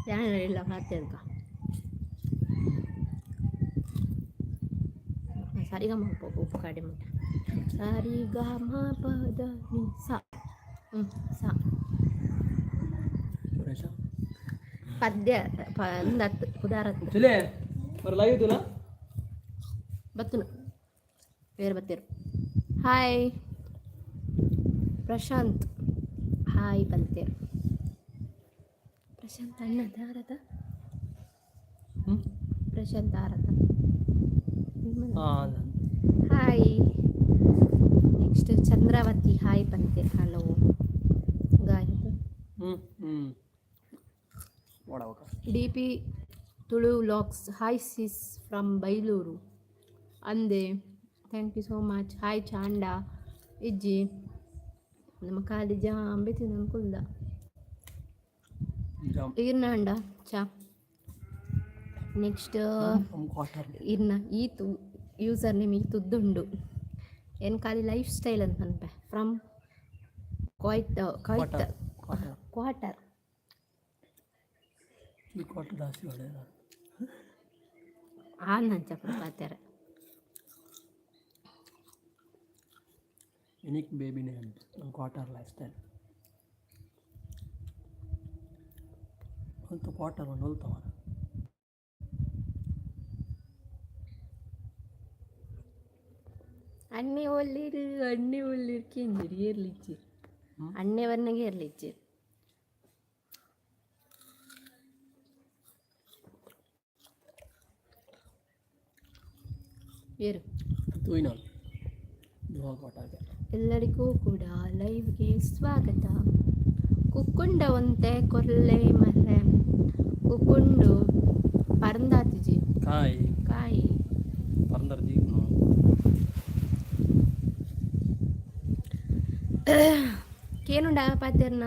ಯಾರಿಲ್ಲ ಮಾತಾಡ್ಕ ಸರಿಗಮ ಉಪ್ಪು ಕಡಿಮೆ ಸರಿಗಮ ಪದ ನಿ ಸ ಸ ಪದ್ಯ ಒಂದತ್ತು ಉದಾರತ್ತು ಲೈವ್ ತುಲ ಬತ್ತನು ಬೇರೆ ಬತ್ತಿರು ಹಾಯ್ ಪ್ರಶಾಂತ್ ಹಾಯ್ ಬಂತೇರು ಪ್ರಶಾಂತ್ ಅಣ್ಣ ದಾರದ ಪ್ರಶಾಂತ್ ಆರತ ಹಾಯ್ ನೆಕ್ಸ್ಟ್ ಚಂದ್ರಾವತಿ ಹಾಯ್ ಬಂತೇರು ಹಲೋ ಗಾಯಕ D P Tulu vlogs hi sis from Bailur ಅಂದೆ thank you so much hi ಚಾಂಡ ಇಜ್ಜಿ ನಮ್ಮ ಖಾಲಿ ಜಾಂಬೆ ತಿನ್ನುಕುಲ್ದ ಇರ್ನ ಅಂಡ ಚಾ ನೆಕ್ಸ್ಟ್ ಇರ್ನ ಈತು ಯೂಸರ್ ನೇಮ್ ಈ ತುದ್ದುಂಡು ಏನು ಖಾಲಿ ಲೈಫ್ ಸ್ಟೈಲ್ ಅಂತ ಅನ್ಪೆ ಫ್ರಮ್ ಕ್ವಾಟರ್ ನಂಚ ಪಾತ್ಯಾರ ಯುನಿಕ್ ಬೇಬಿನೇ ಅಂತ ಕ್ವಾರ್ಟರ್ ಲೈಫ್ ಸ್ಟೈಲ್ ಅಂತ ಕ್ವಾರ್ಟರ್ ಒಂದು ಹೊಲ್ತವ ಅಣ್ಣೆ ಒಳ್ಳಿರ್ಕೆ ಇರ್ಲಿಚ್ಚಿ ಅಣ್ಣೆ ವರ್ನಗೆ ಇರ್ಲಿಚ್ಚಿ ಏರು ಎಲ್ಲರಿಗೂ ಕೂಡ ಲೈವ್ಗೆ ಸ್ವಾಗತ ಕುಕ್ಕುಂಡ ಒಂತೆ ಕೊಲ್ಲೆ ಮರೆ ಕುಕ್ಕುಂಡು ಪರಂದಾತಿಜಿ ಕಾಯಿ ಪರಂದರ್ಜಿ ಕೇನುಂಡ ಪಾತೆರ್ನ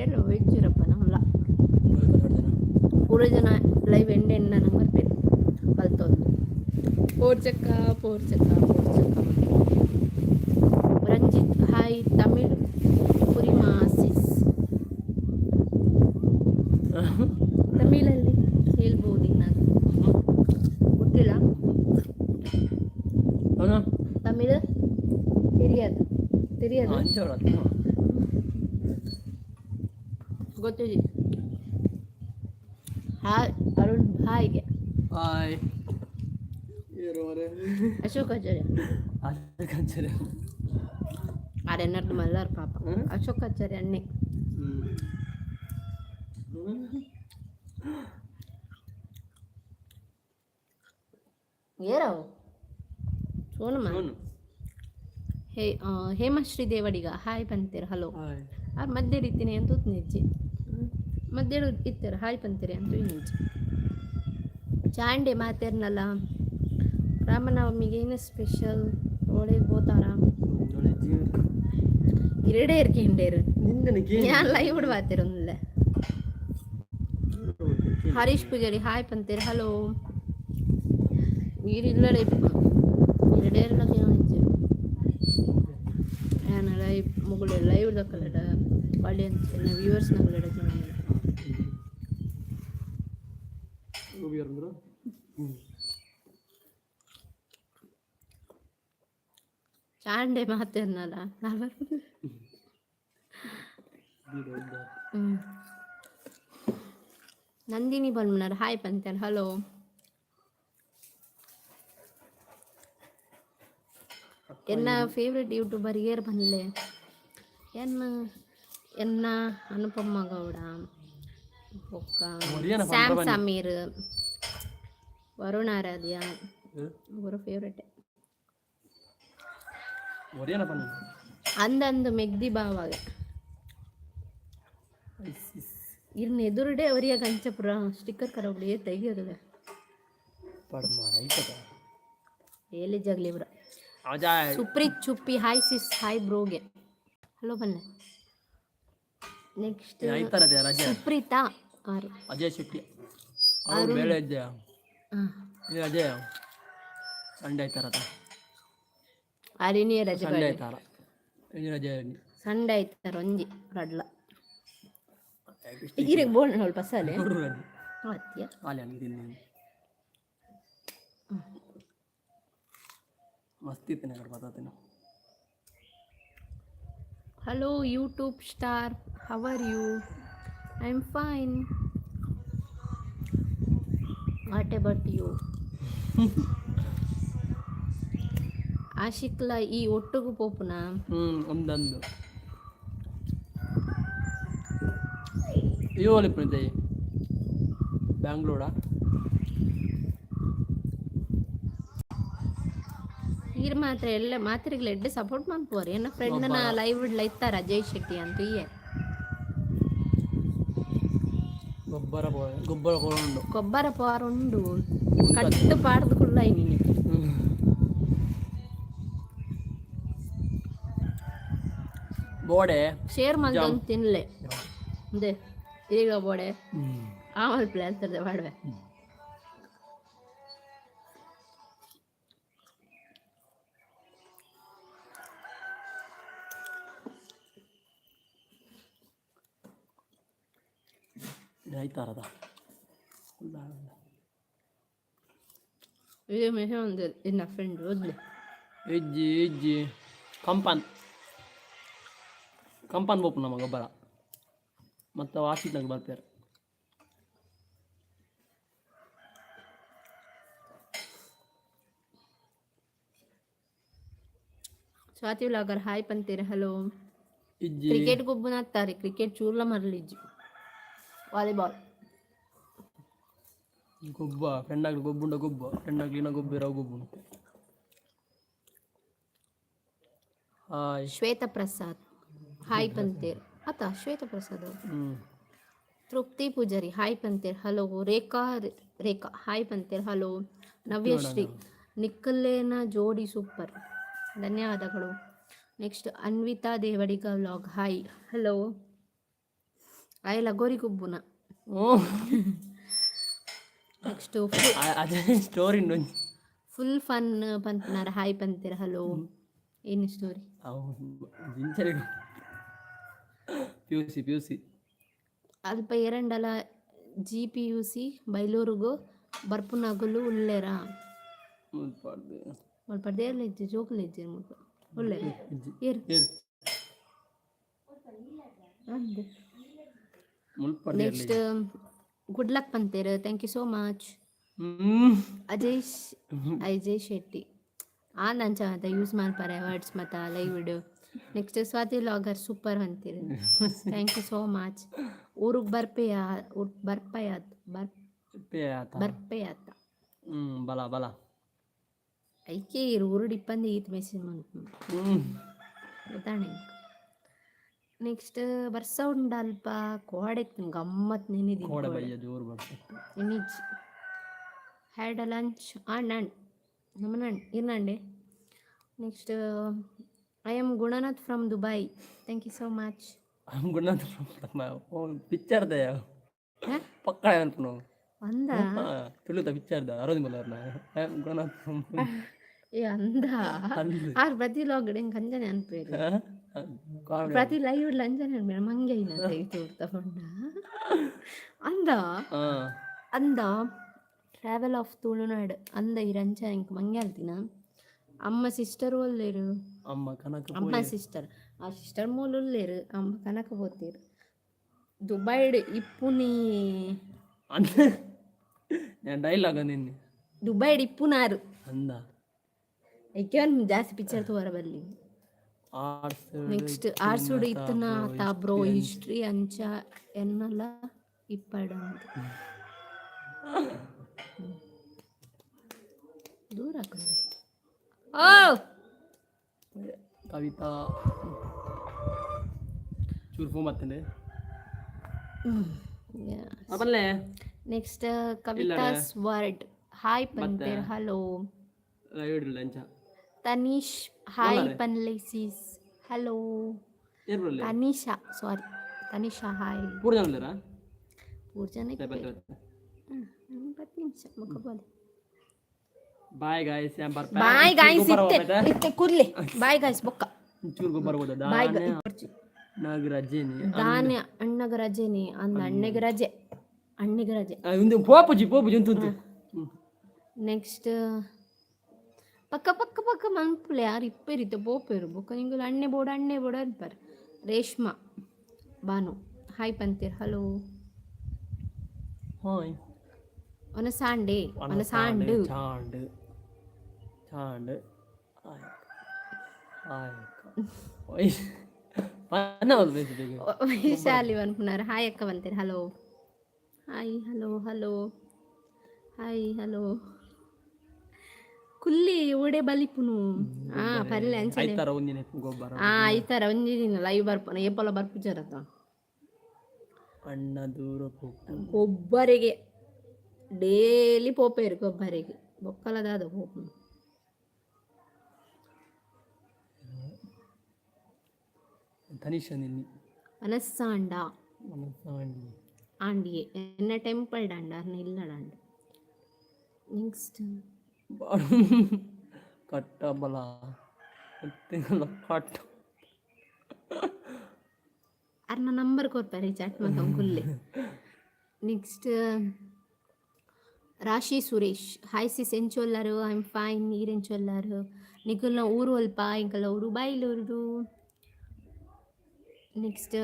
ಏನು ಹೆಚ್ಚಿರಪ್ಪ ನಮ್ಮಲ್ಲ ಪೂರ ಜನ ಲೈವ್ ಎಂಡ್ ನಂಗೆ ಬರ್ಬೇಕು ಕಲ್ತೋದು ಪೋರ್ಚಕ್ಕ ರಂಜಿತ್ ಹಾಯ್ ತಮಿಳ್ ಪುರಿಮಾಸಿಸ್ ತಮಿಳಲ್ಲಿ ಹೇಳ್ಬೋದು ನಾನು ಗೊತ್ತಿಲ್ಲ ತಮಿಳ್ ತಿಳಿಯದು ಗೊತ್ತಿದೆ ಹಾಯ್ ಅರುಣ್ ಹಾಯ್ಗೆ ಹಾಯ್ ಅಶೋಕ್ ಆಚಾರ್ಯ ಆರೆನ್ನರ್ದು ಮಲ್ಲಾರ್ ಪಾಪ ಅಶೋಕ್ ಆಚಾರ್ಯ ಅಣ್ಣೆ ಏರವು ಸೋನಮ್ಮ ಹೇಮಶ್ರೀ ದೇವಡಿಗ ಹಾಯ್ ಬಂತೀರ ಹಲೋ ಅವ್ರು ಮಧ್ಯೆ ಇರ್ತೀನಿ ಅಂತ ನಿಜ್ಜಿ ಮಧ್ಯೆ ಇರ್ತಾರೆ ಹಾಯ್ ಬಂತೀರಿ ಅಂತ ನಿಜ್ಜಿ ಚಾಂಡೆ ಮಾತೇರ್ನಲ್ಲ ರಾಮನವಮಿಗೆ ಏನು ಸ್ಪೆಷಲ್ ಒಳಗೆ ಹೋತಾರ ಎರಡೇ ಇರ್ಕೇಂಡೇರು ഞാൻ ലൈവ് ഇവിടെ പാത്തിരുന്നില്ല ഹരീഷ് പൂജാരി ഹായ് പന്തേര് ഹലോ വീരില്ലടെ ഇരടെ ഞാൻ ലൈവ് മുകളിൽ ലൈവ് ഇതൊക്കെല്ലട ഓഡിയൻസ് പിന്നെ വ്യൂവേഴ്സ് നല്ലട ಚಾಂಡೆ ಮಾತೇನಲ್ಲ ನಂದಿನಿ ಬಲ್ಮನರ್ ಹಾಯ್ ಪಂತರ್ ಹಲೋ ಎನ್ನ ಫೇವ್ರೆಟ್ ಯೂಟ್ಯೂಬರ್ ಏರ್ ಬನ್ಲೆ ಎನ್ನ ಅನುಪಮ್ಮ ಗೌಡ ಸ್ಯಾಮ್ ಸಮೀರ್ ವರುಣ್ ಆರಾಧ್ಯ ಅವರ ಫೇವ್ರೆಟ್ ಅಂದಂದು ಮೆಗ್ದಿ ಬಾವಾಗ ಇರ್ನ ಎದುರುಡೆ ಅವರಿಗೆ ಕಂಚಪುರ ಸ್ಟಿಕ್ಕರ್ ಕರವಳಿ ತೆಗಿಯೋದು ಎಲ್ಲಿ ಜಗ್ಲಿ ಬ್ರ ಸುಪ್ರೀತ್ ಚುಪ್ಪಿ ಹಾಯ್ ಸಿಸ್ ಹಾಯ್ ಬ್ರೋಗೆ ಹಲೋ ಬನ್ನೆ ನೆಕ್ಸ್ಟ್ ಸುಪ್ರೀತಾ ಅಜಯ್ ಶೆಟ್ಟಿ ಅರುಣ್ ಈಗ ರಜೆ ಸಂಡೇ ಆಯ್ತಾರ ಅರಿನಿ ರಜೆ ಸಂಡೇ ಆಯ್ತಾರ ಈಗ ರಜೆ ಸಂಡೆ ಆಯ್ತಾರ ಒಂಜಿ ರಡ್ಲ ಈರಿಗೆ ಬೋನ್ ಸ್ವಲ್ಪ ಸಾಲೆ ರಜೆ ಆತ್ಯ ಖಾಲಿ ಹಂಗೆ ತಿಂದು ಮಸ್ತ್ ಇತ್ತೇನೆ ಕಡೆ ಬತ್ತಾತೇನೆ hello YouTube star how are you I am fine what about you ಆಶಿಕ್ಲ ಈ ಒಟ್ಟಿಗೂ ಪೋಪುನ ಒಂದೊಂದು ಇವಲ್ಲಿ ಪ್ರೀತಿ ಬ್ಯಾಂಗ್ಳೂರಾ ಈರ್ ಮಾತ್ರ ಎಲ್ಲ ಮಾತ್ರೆಗಳು ಎಡ್ಡೆ ಸಪೋರ್ಟ್ ಮಾಡ್ಕೋರಿ ನನ್ನ ಫ್ರೆಂಡ್ನ ಲೈವ್ ಇಡ್ಲ ಇತ್ತಾರ ಅಜಯ್ ಶೆಟ್ಟಿ ಅಂತ ಈಯೆ ಗೊಬ್ಬರ ಉಂಡು ಕೊಬ್ಬರ ಪಾರುಂಡು ಕಟ್ಟು ಪಾಡ್ದು ಕುಳ್ಳ ನೀನು ಬೋಡೆ ಶೇರ್ ಮಾಡ್ದೊಂದು ತಿನ್ಲೆ ಅದೇ ಈಗ ಬೋಡೆ ಆಮೇಲೆ ಪ್ಲಾನ್ ತರದೆ ಮಾಡುವೆ ಆಯ್ತಾರದ ಇದು ಮೆಹೆ ಒಂದು ಇನ್ನ ಫ್ರೆಂಡ್ ಓದ್ಲೆ ಹೆಜ್ಜಿ ಕಂಪನ್ ಬೋಪು ನಮ್ಮ ಗೊಬ್ಬರ ಮತ್ತು ವಾಸಿಟ್ನಾಗ ಬರ್ತಾರೆ ಸ್ವಾತಿ ವ್ಲಾಗರ್ ಹಾಯ್ ಪಂತೀರ ಹಲೋ ಇಜ್ಜಿ ಕ್ರಿಕೆಟ್ ಗೊಬ್ಬನ ಹತ್ತಾರೆ ಕ್ರಿಕೆಟ್ ಚೂರ್ಲ ಮರಲಿಜ್ಜಿ ವಾಲಿಬಾಲ್ ಗೊಬ್ಬ ಫ್ರೆಂಡಾಗ್ಲಿ ಗೊಬ್ಬುಂಡ ಗೊಬ್ಬ ಫ್ರೆಂಡಾಗ್ಲಿನ ಗೊಬ್ಬಿರೋ ಗೊಬ್ಬು ಹಾಯ್ ಶ್ವೇತಾ ಪ್ರಸಾದ್ ಹಾಯ್ ಪಂತೀರ್ ಆತ ಶ್ವೇತಾ ಪ್ರಸಾದ್ ಅವರು ತೃಪ್ತಿ ಪೂಜಾರಿ ಹಾಯ್ ಪಂತೀರ್ ಹಲೋ ರೇಖಾ ಹಾಯ್ ಪಂತೀರ್ ಹಲೋ ನವ್ಯಶ್ರೀ ನಿಕ್ಕಲ್ಲೇನ ಜೋಡಿ ಸೂಪರ್ ಧನ್ಯವಾದಗಳು next Anvitha Devadiga vlog hi hello ಆಯ್ ಲಗೋರಿ ಗುಬ್ಬುನ ನೆಕ್ಸ್ಟ್ ಅದೇ ಸ್ಟೋರಿ ಫುಲ್ ಫನ್ ಪಂಪನಾರ ಹಾಯ್ ಪಂತೀರ ಹಲೋ ಏನು ಸ್ಟೋರಿ ಜಿಂಚರಿಗೂ ಪಿ ಯು ಸಿ ಅಲ್ಪ ಎರಡಲ GPUC ಬೈಲೂರುಗು ಬರ್ಪುನಗುಲು ಉಲ್ಲೆರಾ ಮುಲ್ಪಡ್ದೆ ಎಲ್ಲ ಇಜ್ಜಿ ಜೋಕುಲು ಇಜ್ಜಿ ಮುಲ್ಪ ಉಲ್ಲೆ ಏರು ನೆಕ್ಸ್ಟ್ ಗುಡ್ ಲಕ್ ಪಂತೇರು thank you so much Ajay Shetty ನಂಚ ಅಂತ ಯೂಸ್ ಮಾಡ್ತಾರೆ ವರ್ಡ್ಸ್ ಮತ್ತು live video next Swathi vlogger super ಅಂತೀರಿ ಥ್ಯಾಂಕ್ ಯು ಸೋ ಮಚ್ ಊರಿಗೆ ಬರ್ಪೆಯಾತ ಬಲ ಬಲ ಐಕೆ ಇರು ಊರುಡು ಇಪ್ಪಂದು ಈತ್ ಮೆಸೇಜ್ ಮಾಡ್ತೀನಿ ಗೊತ್ತಾಣೆ ನೆಕ್ಸ್ಟ್ ಬರ್ಸ ಉಂಡಲ್ಪ ಕೋಡೆತ್ತು ಗಮ್ಮತ್ ನೆನಿದಿ ಹ್ಯಾಡ್ ಅ ಲಂಚ್ ನನ್ ನಮ್ಮನಂಡ್ ಇರ್ನಂಡೆ next I am Gunanath from Dubai thank you so much Gunanath picture ಪಕ್ಕ ಅಂದ ತುಳುತ ಪಿಕ್ಚರ್ ಅರೋದಿ ಮಲ್ಲರ್ನ ಗುಣನಾಥ್ ಏ ಅಂದ ಆರ್ ಪ್ರತಿ ಲಾಗಡೆ ಕಂಜನೆ ಅನ್ಪೇರು ಪ್ರತಿ ಲೈವ್ ಅಂಜನೆ ಅನ್ಬೇಡ ಮಂಗೆ ತಗೊಂಡ ಅಂದ ಟ್ರಾವೆಲ್ ಆಫ್ ತುಳುನಾಡು ಅಂದ ಇರಂಚ ಇಂಕ್ ಮಂಗೆ ಅಲ್ತಿನ ಅಮ್ಮ ಸಿಸ್ಟರ್ ಒಲ್ಲೇರು ಅಮ್ಮ ಸಿಸ್ಟರ್ ಆ ಸಿಸ್ಟರ್ ಮೂಲ ಉಲ್ಲೇರು ಅಮ್ಮ ಕನಕ ಪೋತೀರು ದುಬೈಡ್ ಇಪ್ಪುನಿ ಡೈಲಾಗ್ ನಿನ್ನೆ ದುಬೈಡ್ ಇಪ್ಪುನಾರು ಅಂದ ಐಕೆ ಜಾಸ್ತಿ ಪಿಕ್ಚರ್ ತೋರಬಲ್ಲಿ ನೆಕ್ಸ್ಟ್ ಆರ್ಸುಡು ಇತ್ತನ ತಾ ಬ್ರೋ ಹಿಸ್ಟ್ರಿ ಅಂಚ ಎನ್ನಲ್ಲ ಇಪ್ಪಡ ದೂರ ಓ ಕವಿತಾ ಚೂರ್ಫು ಮತ್ತೆ ನೆಕ್ಸ್ಟ್ ಕವಿತಾಸ್ ವರ್ಡ್ ಹಾಯ್ ಪಂತೇರ್ ಹಲೋ ತನೀಶ್ ಹಾಯ್ ಪನ್ಲೇಸಿಸ್ hello Tanisha sorry Tanisha hi ಪೂರ್ಜನ 10 ನಿಮಿಷ ಮುಖ ಬೋಲೆ ಬಾಯ್ ಗಾಯ್ಸ್ ಬಾಯ್ ಗಾಯ್ಸ್ ಇತ್ತೆ ಕುರ್ಲಿ ಬಾಯ್ ಗಾಯ್ಸ್ ಬೊಕ್ಕ ಚೂರು ಗೊಬ್ಬರ ಹೋದ ಬಾಯ್ ನಾಗ ರಜೆನಿ ದಾನೆ ಅಣ್ಣಗ ರಜೆನಿ ಅಂದ ಅಣ್ಣಗೆ ರಜೆ ಅಣ್ಣಿಗೆ ರಜೆ ಒಂದು ಪೋಪುಜಿ ಅಂತ ನೆಕ್ಸ್ಟ್ ಪಕ್ಕ ಪಕ್ಕ ಪಕ್ಕ ಮನ್ಪುಲೆ ಯಾರು ಇಪ್ಪೇರಿತ್ತು ಪೋಪೇರು ಬೊಕ್ಕ ನಿಂಗೆ ಅಣ್ಣೆ ಬೋಡ ಅನ್ಪಾರ ರೇಷ್ಮಾ ಬಾನು ಹಾಯ್ ಪಂತೀರ್ ಹಲೋ ಹಾಯ್ ಒನ ಸಾಂಡೆ ಒನ ಸಾಂಡು ಚಾಂಡ್ ಚಾಂಡ್ ಹಾಯ್ ವೈಶಾಲಿ ಅನ್ಪುನಾರ ಹಾಯ್ ಅಕ್ಕ ಬಂತೀರಿ hello hi hello hello hi hello ಕುಲ್ಲಿ ಓಡೆ ಬಲಿಪುನು ಪರ್ಲೆ ಅಂಚನೆ ಐತಾರ ಒಂದಿನ ಗೊಬ್ಬರ ಐತಾರ ಒಂದಿನ ಲೈವ್ ಬರ್ಪನ ಏಪಲ ಬರ್ಪು ಜರತ ಅಣ್ಣ ದೂರ ಗೊಬ್ಬರಿಗೆ ಡೇಲಿ ಪೋಪೇರು ಗೊಬ್ಬರಿಗೆ ಬೊಕ್ಕಲದಾದ ಪೋಪು ತನಿಷ ನಿನ್ನಿ ಮನಸ್ಸಾಂಡ ಮನಸ್ಸಾಂಡಿ ಆಂಡಿಯೇ ಎನ್ನ ಟೆಂಪಲ್ ಡಾಂಡ ಅರ್ನ ಇಲ್ಲ ಡಾಂಡ ನೆಕ್ಸ್ಟ್ ಕಟ್ಟ ಬಲ ಕಟ್ಟ ಅರ್ನ ನಂಬರ್ ಕೊರ್ಪಾರೆ ಚಾಟ್ ಮಾತ ಕುಲ್ಲೆ next Rashi Suresh hi sis ಎಂಚೊಲ್ಲಾರು ಐ ಆಮ್ ಫೈನ್ ನೀರೆಂಚೊಲ್ಲಾರು ನಿಕಲ್ನ ಊರು ಅಲ್ಪ ಇಂಕಲ್ಲ ಊರು ಬಾಯಿಲೂರು ನೆಕ್ಸ್ಟ್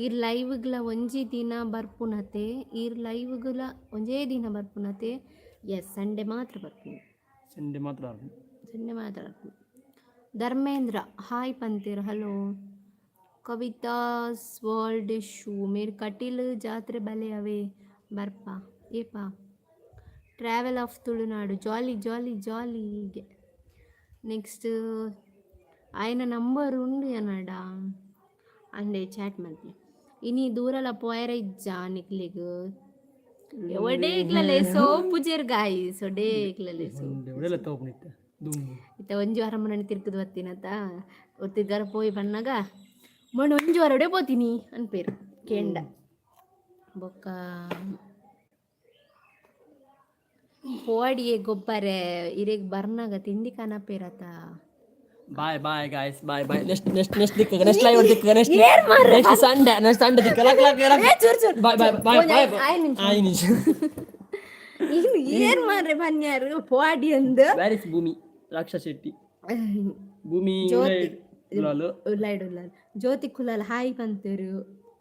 ಈರ್ ಲೈವ್ಗಳ ಒಂಜಿ ದಿನ ಬರ್ಪುನತೆ ಈರ್ ಲೈವ್ಗಳ ಒಂಜೇ ದಿನ ಬರ್ಪುನತೆ ಎಸ್ ಸಂಡೇ ಮಾತ್ರ ಬರ್ತೀನಿ ಸಂಡೆ ಮಾತ್ರ ಧರ್ಮೇಂದ್ರ ಹಾಯ್ ಪಂತೀರ್ ಹಲೋ ಕವಿತಾಸ್ ವರ್ಲ್ಡ್ ಶೂ ಮೇರ್ ಕಟೀಲ್ ಜಾತ್ರೆ ಬಲೆ ಅವೇ ಬರ್ಪ ಏಪಾ travel of Tulunadu jolly jolly jolly ಹೀಗೆ ನೆಕ್ಸ್ಟ್ ఆయన ನಂಬರ್ ಉಂಡು ಏನಡ ಅಂಡೆ ಚಾಟ್ ಮಾಡ್ತೀನಿ ಇನಿ ದೂರಲ ಪೋಯರ ಇಜ್ಜ ನಿಕ್ಲಿಗ್ ಒಡೆ ಇಕ್ಲಲೆ ಸೋಪು ಜೇರ್ ಗಾಯ್ಸ್ ಒಡೆ ಇಕ್ಲಲೆ ಇತ್ತ ಒಂಜಿ ವಾರ ಮನೆ ತಿರ್ಕದು ಬತ್ತಿನತ್ತ ಒತ್ತಿಗಾರ ಪೋಯಿ ಬಣ್ಣಗ ಮೊನ್ನೆ ಒಂಜಿ ವಾರ ಒಡೆ ಪೋತೀನಿ ಅನ್ಪೇರು ಕೇಂಡ ಬೊಕ್ಕ ಪೋಡಿಯೇ ಗೊಬ್ಬರ ಇರೇಗ್ ಬರ್ನಾಗ ತಿಂಡಿ ಕನಪೇರತ bye bye guys bye bye next ದಿಕ್ಕ ನೆಕ್ಸ್ಟ್ ಲೈವ್ ದಿಕ್ಕ ನೆಕ್ಸ್ಟ್ ಸಂಡೆ ದಿಕ್ಕ ಬಾಯ್ ಬಾಯ್ ಬಾಯ್ ಬಾಯ್ ಆಯ್ ನಿಮಿಷ ಏನ್ ಮಾರ್ರೆ ಬನ್ಯಾರು ಪೋಡಿ ಅಂದು ವ್ಯಾರಿಸ್ ಭೂಮಿ ರಾಕ್ಷಸ ಶೆಟ್ಟಿ ಭೂಮಿ ಉಲ್ಲಾಡ್ ಜ್ಯೋತಿ ಕುಲಾಲ್ ಹಾಯ್ ಪಂತರು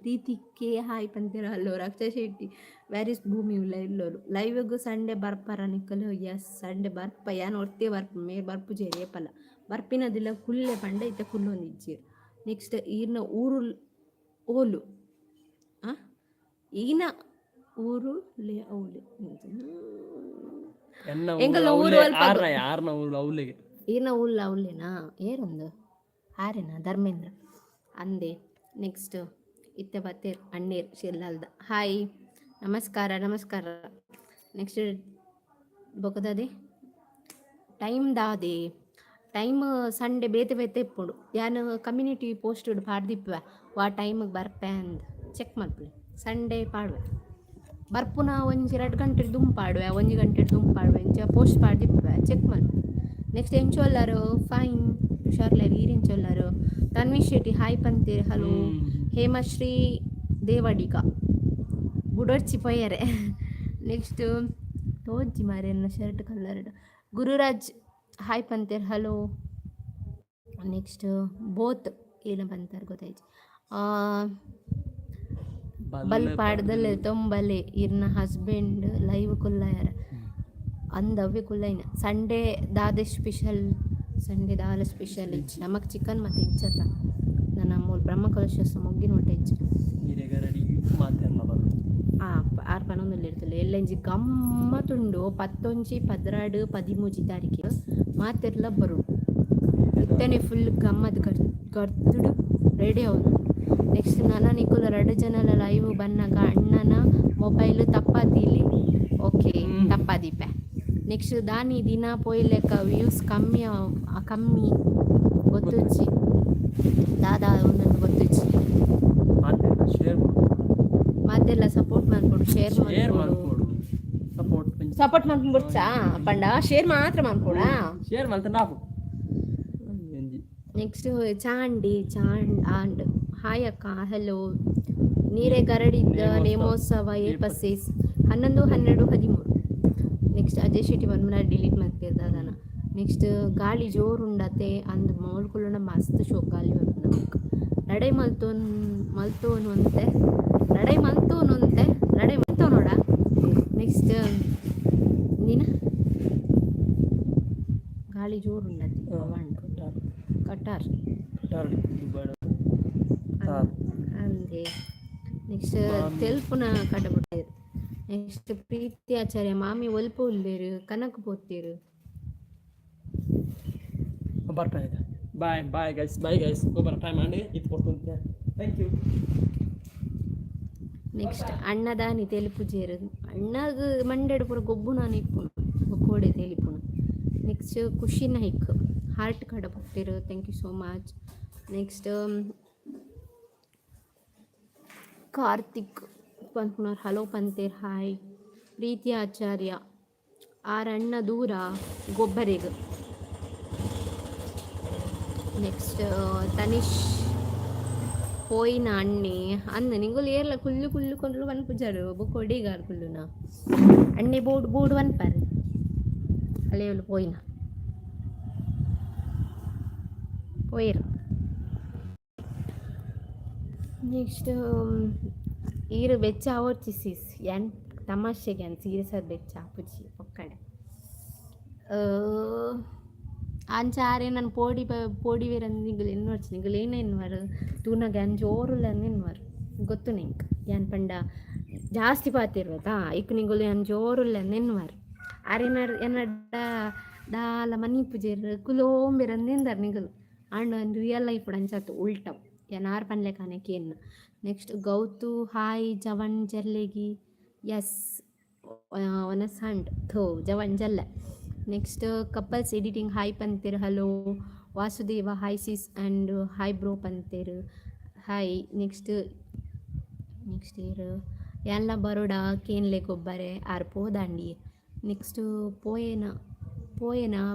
ಪ್ರೀತಿಕ್ಕೆ ಹಾಯ್ ಪಂತರು ಅಲ್ಲೋ ರಾಕ್ಷಸ ಶೆಟ್ಟಿ ವ್ಯಾರಿಸ್ ಭೂಮಿ ಉಲ್ಲ ಇಲ್ಲೋರು ಲೈವ್ಗೂ ಸಂಡೆ ಬರ್ಪಾರ ನಿಕ್ಕಲು ಎಸ್ ಸಂಡೆ ಬರ್ಪ ಯಾನ್ ಒಡ್ತೇ ಬರ್ಪ ಮೇ ಬರ್ಪು ಜೇರಿ ಏಪಲ್ಲ ಬರ್ಪಿನದಿಲ್ಲ ಕುಲ್ಲೆ ಪಂಡ ಇತ್ತ ಕುಲ್ಲೊಂದಿಜ್ಜೀರು ನೆಕ್ಸ್ಟ್ ಈರ್ನ ಊರು ಓಲು ಈನ ಊರು ಲೇ ಔಲೆ ಎಂಗಲ್ಲ ಊರು ಈರ್ನ ಊರ್ಲ ಔಲೆನಾ ಏರೊಂದು ಆರೆನಾ ಧರ್ಮೇಂದ್ರ ಅಂದೆ ನೆಕ್ಸ್ಟ್ ಇತ್ತೆ ಬತ್ತೇರ್ ಅಣ್ಣೀರ್ ಶಿರ್ಲಾಲ್ದ ಹಾಯ್ ನಮಸ್ಕಾರ ನೆಕ್ಸ್ಟ್ ಬೊಕದದೆ ಟೈಮ್ ದಾದೆ ಟೈಮ್ ಸಂಡೆ ಬೇತೆ ಇಪ್ಪುಡು ಯಾನು ಕಮ್ಯುನಿಟಿ ಪೋಸ್ಟ್ ಪಾಡ್ದಿಪ್ಪ ವಾ ಟೈಮಿಗೆ ಬರ್ಪೆ ಅಂದ್ ಚೆಕ್ ಮಾಡ್ಬಿಡಿ ಸಂಡೇ ಪಾಡುವೆ ಬರ್ಪುನ ಒಂಜಿ 2 ಗಂಟೆ ದುಂಪಾಡುವೆ 1 ಗಂಟೆ ದುಂಪಾಡುವೆ ಇಂಚ ಪೋಸ್ಟ್ ಪಾಡ್ದಿಪ್ಪ ಚೆಕ್ ಮಾಡ್ಬಿಡಿ ನೆಕ್ಸ್ಟ್ ಎಂಚೊಲ್ಲಾರು ಫೈನ್ ಹುಷಾರ್ಲಾರು ಈರೆಂಚೊಲ್ಲಾರು ತನ್ವಿಶ್ ಶೆಟ್ಟಿ ಹಾಯ್ ಪಂತೀರ್ ಹಲೋ ಹೇಮಶ್ರೀ ದೇವಡಿಗ ಬುಡರ್ಚಿ ಪೊಯ್ಯರೆ ನೆಕ್ಸ್ಟ್ ತೋಜ್ಜಿ ಮಾರೆ ನನ್ನ ಶರ್ಟ್ ಕಲರ್ ಗುರುರಾಜ್ ಹಾಯ್ ಪಂತೀರ್ ಹಲೋ ನೆಕ್ಸ್ಟ್ ಬೋತ್ ಏನು ಬಂತಾರೆ ಗೊತ್ತಾಯ್ತು ಬಲ್ ಪಾಡ್ದಲ್ಲೇ ತೊಂಬಲೆ ಇರ್ನ ಹಸ್ಬೆಂಡ್ ಲೈವ್ ಕುಲ್ಲಾಯರ ಅಂದವ್ಯ ಕುಲ್ಲೈನ ಸಂಡೇ ದಾದ ಸ್ಪೆಷಲ್ ಇಚ್ಚು ನಮಗೆ ಚಿಕನ್ ಮತ್ತು ಇಚ್ಚತ್ತ ನನ್ನ ಮೂರು ಬ್ರಹ್ಮಕಲಶ ಮೊಗ್ಗಿನ ಹೊಟ್ಟೆ ಇಚ್ಚು ಆರು ಪನೊಂದಲ್ಲಿ ಇರ್ತಲ್ಲ ಎಲ್ಲಂಜಿ ಗಮ್ಮತ್ತುಂಡು 11, 12, 13 ತಾರೀಕಿಗೆ ಮಾತೆಲ್ಲ ಬರು ಇತ್ತನೆ ಫುಲ್ ಗಮ್ಮತ್ ಗರ್ದುಡು ರೆಡಿ ಹೌದು ನೆಕ್ಸ್ಟ್ ನನ್ನ ನಿಕ್ಕುಲ 2 ಜನಲ ಲೈವ್ ಬನ್ನಾಗ ಅಣ್ಣನ ಮೊಬೈಲ್ ತಪ್ಪಾದಿಲಿ ಓಕೆ ತಪ್ಪಾದಿಪ್ಪೆ ನೆಕ್ಸ್ಟ್ ದಾನಿ ದಿನ ಪೋಯ್ಲೆಕ್ಕ ವ್ಯೂಸ್ ಕಮ್ಮಿ ಗೊತ್ತುಚ್ಚಿ ದಾದಾ ಒಂದೊಂದು ಗೊತ್ತುಚ್ಚಿ ಮಾತೆಲ್ಲ ಸಪೋರ್ಟ್ ಮಾಡ್ಕೊಡು ಶೇರ್ ಮಾಡ್ಕೊಡು ಸಪೋರ್ಟ್ ಮಾಡ್ಕೊಂಡು ಬಿಡ್ಸಾ ಪಂಡ ಶೇರ್ ಮಾತ್ರ ಮಾಡ್ಕೊಡ ಶೇರ್ ಮಾಡ್ತಾ ನಾವು ನೆಕ್ಸ್ಟ್ ಚಾಂಡ್ ಹಾಯ್ ಅಕ್ಕ ಹಲೋ ನೀರೇ ಗರಡಿದ್ದ ನೇಮೋತ್ಸವ ಏಪಸೀಸ್ 11-12-13. ನೆಕ್ಸ್ಟ್ ಅಜಯ್ ಶೆಟ್ಟಿ ಬಂದ್ಮೇಲೆ ಡಿಲೀಟ್ ಮಾಡ್ತಿರ್ದಾನ. ನೆಕ್ಸ್ಟ್ ಗಾಳಿ ಜೋರುಂಡತೆ ಅಂದ್ ಮೋಳ್ಕೊಳ್ಳೋಣ ಮಸ್ತ್ ಶೋ ಗಾಳಿ ಬಂದು ನಮಗೆ ನಡೈ ಮಲ್ತೋನುಂತೆ ನಡೈ ಮಲ್ತೋ ನೋಡ. ನೆಕ್ಸ್ಟ್ ನೀನು ಗಾಳಿ ಜೋರುಂಡತೆ ಕಟಾರ್ ಅಂದೆ. ನೆಕ್ಸ್ಟ್ ತೆಲ್ಪುನ ಕಟಬಿಟ್ಟಿರು. ನೆಕ್ಸ್ಟ್ ಪ್ರೀತಿ ಆಚಾರ್ಯ ಮಾಮಿ ಒಲ್ಪ ಉಳ್ಳೇರು ಕನಕ್ ಪೋತೀರು. ಬರ್ತಾಯಿದೆ. ಬಾಯ್ ಗೈಸ್ ಗೊಬ್ಬರ ಟೈಮ್ ಮಾಡಿ ಇದು ಕೊಡ್ತೀನಿ. Thank you. ನೆಕ್ಸ್ಟ್ ಅಣ್ಣದಾನಿ ತೆಲುಪುಜೇರು ಅಣ್ಣಗ ಮಂಡೆಡು ಪೂರ ಗೊಬ್ಬು ನಾನು ಇಪ್ಪುನು ಕೋಡೆ ತೆಲಿಪುನು. ನೆಕ್ಸ್ಟ್ ಖುಷಿ ನಾಯ್ಕ್ ಹಾರ್ಟ್ ಕಡ ಪಟ್ಟಿರು thank you so much. Next Karthik ಪಂಪ್ನರ್ ಹಲೋ ಪಂತೇರ್ ಹಾಯ್. ಪ್ರೀತಿ ಆಚಾರ್ಯ ಅಣ್ಣ ದೂರ ಗೊಬ್ಬರಿಗೆ. ನೆಕ್ಸ್ಟ್ ತನಿಷ್ పోయిన అన్ని అన్న నింగులు ఏర్ల కుళ్ళు కొండ్లు కనిపించాడు కొడిగారు కుళ్ళున అన్ని బోడు అనిపారు అలేవులు పోయారు. ನೆಕ್ಸ್ಟ್ ಈರು ಬೆಚ್ಚ ಆವರ್ಚಿಸಿಸ್ ಏನು ತಮಾಷೆಗೆ ಏನು ಸೀರಿಯಸ್ ಆದ ಬೆಚ್ಚ ಪುಚ್ಚಿ ಒಕ್ಕಡೆ ಅಂಚಾರೆ ನಾನು ಪೋಡಿ ಬೇರೆ ನಿಂಗಲು ಎನ್ವರ್ಚು ನಿಂಗಲು ಏನೇನ್ವಾರು ತೂನಾಗ ಏನು ಜೋರುಲ್ಲ ಎನ್ವಾರು ಗೊತ್ತು ನಿಂಗೆ ಏನು ಪಂಡ ಜಾಸ್ತಿ ಪಾತಿರ್ವತಾ ಇಕ್ ನಿಂಗಲು ಏನು ಜೋರುಲ್ಲ ಎನ್ವಾರು ಅರೆನಡ್ಡ ದಾಲ ಮನಿ ಪೂಜೆರು ಕುಲೋಂಬೆರ ಅಂದಿಂದಾರು ನಿಂಗಲು ಆಂಡ್ ಒಂದು ರಿಯಲ್ ಲೈಫ್ ಅಂಚಾತು ಉಲ್ಟವು ಏನಾರು ಪನ್ಲೆ ಕಾಣಕೇನು. ನೆಕ್ಸ್ಟ್ ಗೌತು ಹಾಯ್ ಜವನ್ ಜಲ್ಲೆಗಿ ಎಸ್ ಒನಸಂಡ್ ಥೋ ಜವನ್ ಜಲ್ಲ. ನೆಕ್ಸ್ಟ್ ಕಪಲ್ಸ್ ಎಡಿಟಿಂಗ್ ಹಾಯ್ ಪಂತೇರು hello. Vasudeva hi sis and hi bro ಪಂತೇರು ಹಾಯ್. ನೆಕ್ಸ್ಟ್ ಇರು ಎಲ್ಲ ಬರೋಡ ಕೇನ್ಲೆ ಗೊಬ್ಬರೆ ಆರ್ ಪೋದಾಂಡಿ. ನೆಕ್ಸ್ಟ್ ಪೋಯನ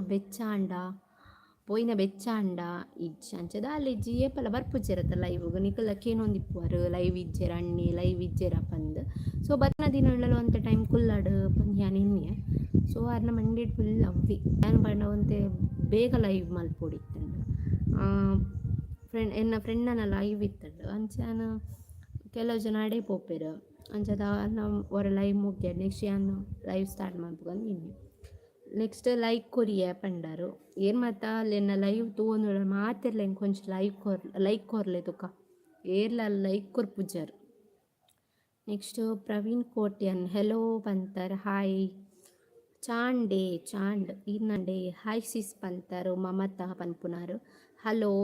ಬೆಚ್ಚಾಂಡ ಇಜ್ಜ ಅಂಚದ ಅಲ್ಲಿ ಇಜ್ಜಿ ಏಪಲ ಬರ್ಪುಜ್ಜಿರತ್ತಲ್ಲ ಇವಾಗ ನಿಕಲಕ್ಕೇನೊಂದು ಇಪ್ಪುವರು ಲೈವ್ ಇಜ್ಜೆರ ಅಣ್ಣಿ ಲೈವ್ ಇಜ್ಜೆರ ಪಂದು. ಸೊ ಬತ್ತನ ದಿನಗಳಲ್ಲಿ ಒಂದು ಟೈಮ್ ಕುಲ್ಲಾಡು ಪಂದ್ಯಾನ ಎಣ್ಣೆ ಸೊ ಅರ್ನ ಮಂಡೇಡ್ ಫುಲ್ ಅವ್ವಿ ಏನು ಬಣ್ಣ ಒಂತೆ ಬೇಗ ಲೈವ್ ಮಲ್ಪೊಡಿತ್ತಂಡು ಫ್ರೆಂಡನ ಲೈವ್ ಇತ್ತಂಡು ಅಂಚಾನ ಕೆಲವು ಜನ ಅಡೆ ಪೋಪೆರು ಅಂಚದ ಒರ ಲೈವ್ ಮುಗ್ಯಾರ ನೆಕ್ಸ್ಟ್ ಏನು ಲೈವ್ ಸ್ಟಾರ್ಟ್ ಮಾಡ್ಬೇಕಂದು ಇನ್ನು. ನೆಕ್ಸ್ಟ್ ಲೈಕ್ ಕೊರಿಯ ಪಂಡಾರು ಏನು ಮಾತಾ ಅಲ್ಲೆನ್ನ ಲೈವ್ ತಗೊಂಡು ಮಾತಿರ್ಲ ಹೆಂಗೆ ಕೊಂಚ ಲೈಕ್ ಕೊರ್ಲೆ ತುಕ ಏರ್ಲ ಲೈಕ್ ಕೊರ್ಪುಜಾರು. ನೆಕ್ಸ್ಟ್ ಪ್ರವೀಣ್ ಕೋಟ್ಯನ್ ಹೆಲೋ ಪಂತರ್ ಹಾಯ್. ಚಾಂಡ್ ಇನ್ನಂಡೆ ಹಾಯ್ ಸಿಸ್ ಪಂತರು ಮಮತಾ ಪನ್ಪುನಾರು hello.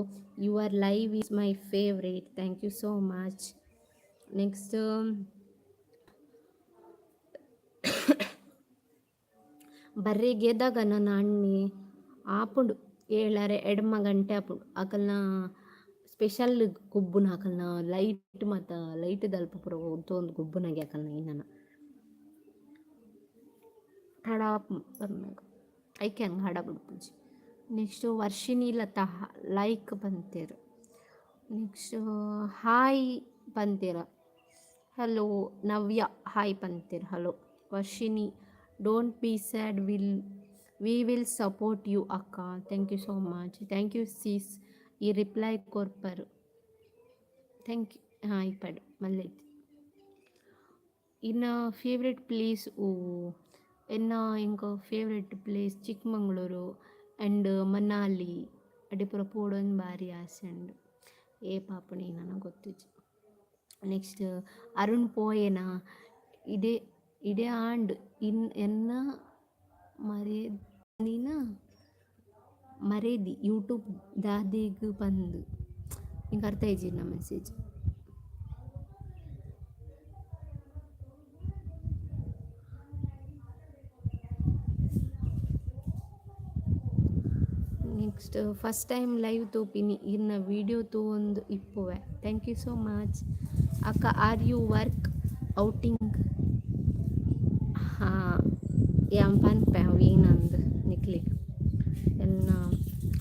Your live is my favourite thank you so much. Next ಬರ್ರೆ ಗೆದಾಗ ನನ್ನ ಅಣ್ಣಿ ಆಪುಂಡು 7:30 ಗಂಟೆ ಆಪುಂಡು ಆಕಲ್ನ ಸ್ಪೆಷಲ್ ಗುಬ್ಬುನ ಹಾಕಲ್ನ ಲೈಟ್ ಮತ್ತು ಲೈಟ್ ದಲ್ಪ ಪುರ ಒಂದು ಗುಬ್ಬುನಾಗೆ ಹಾಕಲ್ನ ಇನ್ನನ ಹಾಡ ಬಂದಾಗ ಐಕೆ ಹಂಗೆ ಹಾಡ ಬಿಡ್ಪುಜಿ. ನೆಕ್ಸ್ಟ್ ವರ್ಷಿಣಿ ಲತಾ ಲೈಕ್ ಪಂತೇರು. ನೆಕ್ಸ್ಟ್ ಹಾಯ್ ಪಂತೇರ ಹಲೋ. ನವ್ಯ ಹಾಯ್ ಪಂತೇರು hello. Varshini don't be sad we will support you ಅಕ್ಕ thank you so much. Thank you sis ಈ ರಿಪ್ಲೈ ಕೊರ್ಪರು ಥ್ಯಾಂಕ್ ಯು. ಹಾಂ ಇಪ್ಪಡು ಮಲ್ಲೈತಿ. ಇನ್ನು ಫೇವ್ರೆಟ್ ಪ್ಲೇಸ್ ಇಂಕ favourite place Chikmagalur and Manali ಅಡಿಪುರ ಪೋಡೊಂದು ಭಾರಿ ಆಸೆ ಉಂಡು ಏ ಪಾಪಣಿ ನನಗೆ ಗೊತ್ತಿಜ್ಜಿ. ನೆಕ್ಸ್ಟ್ ಅರುಣ್ ಪೋಯೆನ ಇದೇ ಆಂಡ್ ಎನ್ನ ಮರೇದಿ ಯೂಟ್ಯೂಬ್ ದಾದಿಗೆ ಬಂದು ಹಿಂಗೆ ಅರ್ಥ ಇಜ್ಜಿ ನಮ್ಮ message. Next first time live ತೋಪಿನಿ ಇನ್ನ ವಿಡಿಯೋ ತಗೊಂಡು ಇಪ್ಪುವೆ ಥ್ಯಾಂಕ್ ಯು ಸೋ ಮಚ್ ಅಕ್ಕ. Are you work outing? ಹಾಂ ಯಾನ್ ಪನ್ಪೆ ಅವು ಏನಂದು ನಿಕ್ಲಿಗೆ ಎನ್ನ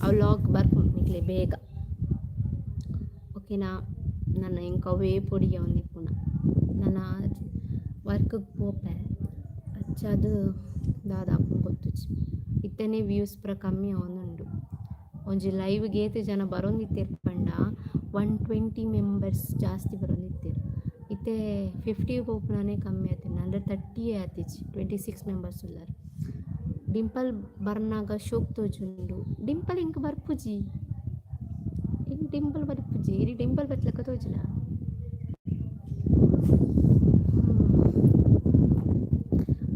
ಅವು ಲಾಗ್ ಬರ್ಪು ನಿಕ್ಲಿ ಬೇಗ ಓಕೆನಾ. ನನ್ನ ಇಂಕ ಅವೇ ಪೊಡಿಗೆ ಒಂದಿಪ್ಪುನ ನನ್ನ ವರ್ಕ್ಗೆ ಪೋಪೆ ಅಚ್ಚದು ದಾದಾಪು ಗೊತ್ತುಜಿ ಇತ್ತನೇ ವ್ಯೂಸ್ ಪೂರ ಕಮ್ಮಿ ಅವನುಂಡು. ಒಂಜಿ ಲೈವ್ಗೆ ಏತು ಜನ ಬರೋಂದಿತ್ತೇರು ಪಂಡ 120 ಮೆಂಬರ್ಸ್ ಜಾಸ್ತಿ ಬರೋಂದಿತ್ತೇರು. ಇತ್ತೆ 50 ಪೋಪುನಾನೇ ಕಮ್ಮಿ ಆಯ್ತು, 130 ಆತಿಜಿ. 26 ಮೆಂಬರ್ಸ್ ಉಳ್ಳಾರು. ಡಿಂಪಲ್ ಬರ್ನಾಗ ಶೋಕ್ ತೋಜುಂಡು. ಡಿಂಪಲ್ ಇಂಕ ಬರ್ಪುಜಿ, ಇಂಕ ಡಿಂಪಲ್ ಬರ್ಪುಜಿ ಇರಿ ಡಿಂಪಲ್ ಬತ್ಲಕ್ಕ ತೋಜುನ.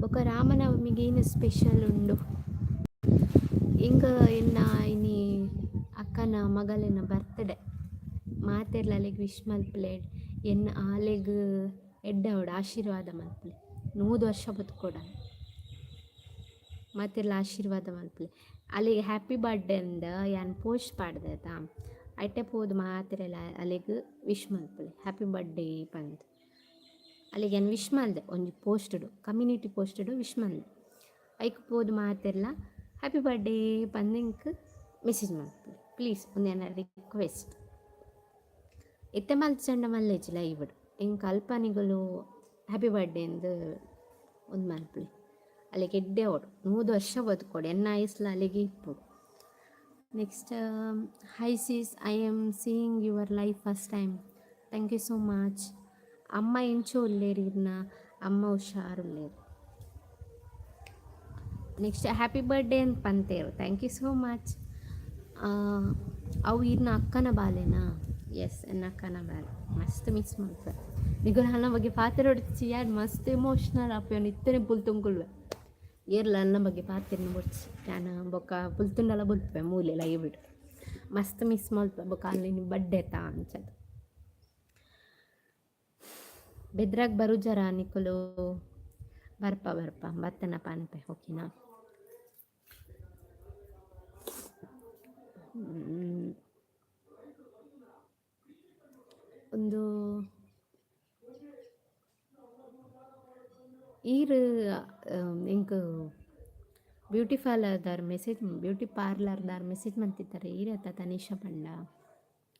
ఒక రామనవమికి ಏನು ಸ್ಪೆಷಲ್ ಉಂಡು ಇಂಗ ಎನ್ನ ಇನಿ ಅಕ್ಕನ ಮಗಲಿನ ಬರ್ತ್ಡೇ ಮಾತೆರ್ಲ ಅಲೆಗ್ ವಿಶ್ ಮಲ್ಪುಲೆಡ್ ಎನ್ನ ಆಲೆಗ್ ಎಡ್ಡವಡು ಆಶೀರ್ವಾದ ಮಲ್ಪುಲೆ 100 ವರ್ಷ ಬದುಕೋಡ ಮಾತೆರ್ಲ ಆಶೀರ್ವಾದ ಮಲ್ಪುಲೆ ಅಲೆಗ್ ಹ್ಯಾಪಿ ಬರ್ಡೇ ಅಂದ ಯಾನ್ ಪೋಸ್ಟ್ ಪಾಡ್ದೆತ ಐಟೆ ಪೋದು ಮಾತೆರೆಲ್ಲ ಅಲೆಗ್ ವಿಶ್ ಮಲ್ಪುಲೆ ಹ್ಯಾಪಿ ಬರ್ಡೇ ಪಂದ್ ಅಲ್ಲಿಗೆ ಏನು ವಿಶ್ ಮಾಡಿದೆ ಒಂದು ಪೋಸ್ಟಡು ಕಮ್ಯುನಿಟಿ ಪೋಸ್ಟಡು ವಿಶ್ ಮಾಡಿದೆ ಐಕ್ ಪೋದು ಮಾತೆಲ್ಲ ಹ್ಯಾಪಿ ಬರ್ಡೇ ಪಂದಿಂಕ್ ಮೆಸೇಜ್ ಮಾಡ್ತೀವಿ ಪ್ಲೀಸ್ ಒಂದೇನ ರಿಕ್ವೆಸ್ಟ್ ಎತ್ತೆ ಮಲ್ಚಂಡ ಮಲ್ಲೇಜ್ ಲೈವ್ಡು ಹಿಂಗೆ ಕಲ್ಪನೆಗಳು ಹ್ಯಾಪಿ ಬರ್ಡೇ ಎಂದು ಒಂದು ಮಲ್ಪುಳಿ ಅಲ್ಲಿಗೆ ಎಡ್ಡೆ ಓಡು 100 ವರ್ಷ ಬದುಕೋಡು ಎನ್ನ ಆಯಸ್ಲ ಅಲ್ಲಿಗೆ ಇಪ್ಪುಡು. Next hi sis I am seeing your life first time thank you so much. ಅಮ್ಮ ಇಂಚು ಉಳ್ಳೇರಿ ಇರ್ನ ಅಮ್ಮ ಹುಷಾರುಳ್ಳೇರು. ನೆಕ್ಸ್ಟ್ ಹ್ಯಾಪಿ ಬರ್ಡೇ ಅಂತ ಪಂತೇರು ಥ್ಯಾಂಕ್ ಯು ಸೋ ಮಚ್. ಅವು ಇರ್ನ ಅಕ್ಕನ ಬಾಲೆನಾ ಎಸ್ ಎನ್ನ ಅಕ್ಕನ ಬಾಲೆ ಮಸ್ತ್ ಮಿಸ್ ಮಾಡ್ತಾರೆ ನಿಗಳು ನನ್ನ ಬಗ್ಗೆ ಪಾತ್ರೆ ಹೊಡ್ಚಿ ಯಾರು ಮಸ್ತ್ ಎಮೋಷ್ನಲ್ ಆಪೇನು ಇತ್ತನೇ ಪುಲ್ ತುಂಗುಳ್ವೆ ಏರ್ಲ ನನ್ನ ಬಗ್ಗೆ ಪಾತ್ರೆನ ಹೊಡ್ಚಿ ನಾನು ಬೊಕ್ಕ ಪುಲ್ತುಂಡಲ್ಲ ಬುಲ್ಪೆ ಮೂಲೆ ಲೈವ್ ಬಿಡು ಮಸ್ತ್ ಮಿಸ್ ಮಲ್ಪೆ ಬೊಕ್ಕ ಅಲ್ಲಿ ಬರ್ಡೇ ತಾ ಅಂಚದು ಬೆದ್ರಾಗ ಬರು ಜರ ನಿಕ್ಕಲು ಬರ್ಪ ಬತ್ತನ ಪಾನ್ಪೆ ಓಕೆನಾ. ಒಂದು ಈರು ಇಂಕ್ ಬ್ಯೂಟಿ ಪಾರ್ಲರ್ದಾರ್ ಮೆಸೇಜ್ ಮಾಡ್ತಿದ್ದಾರೆ ಈರತ್ತ ತನಿಷಾ ಪಂಡ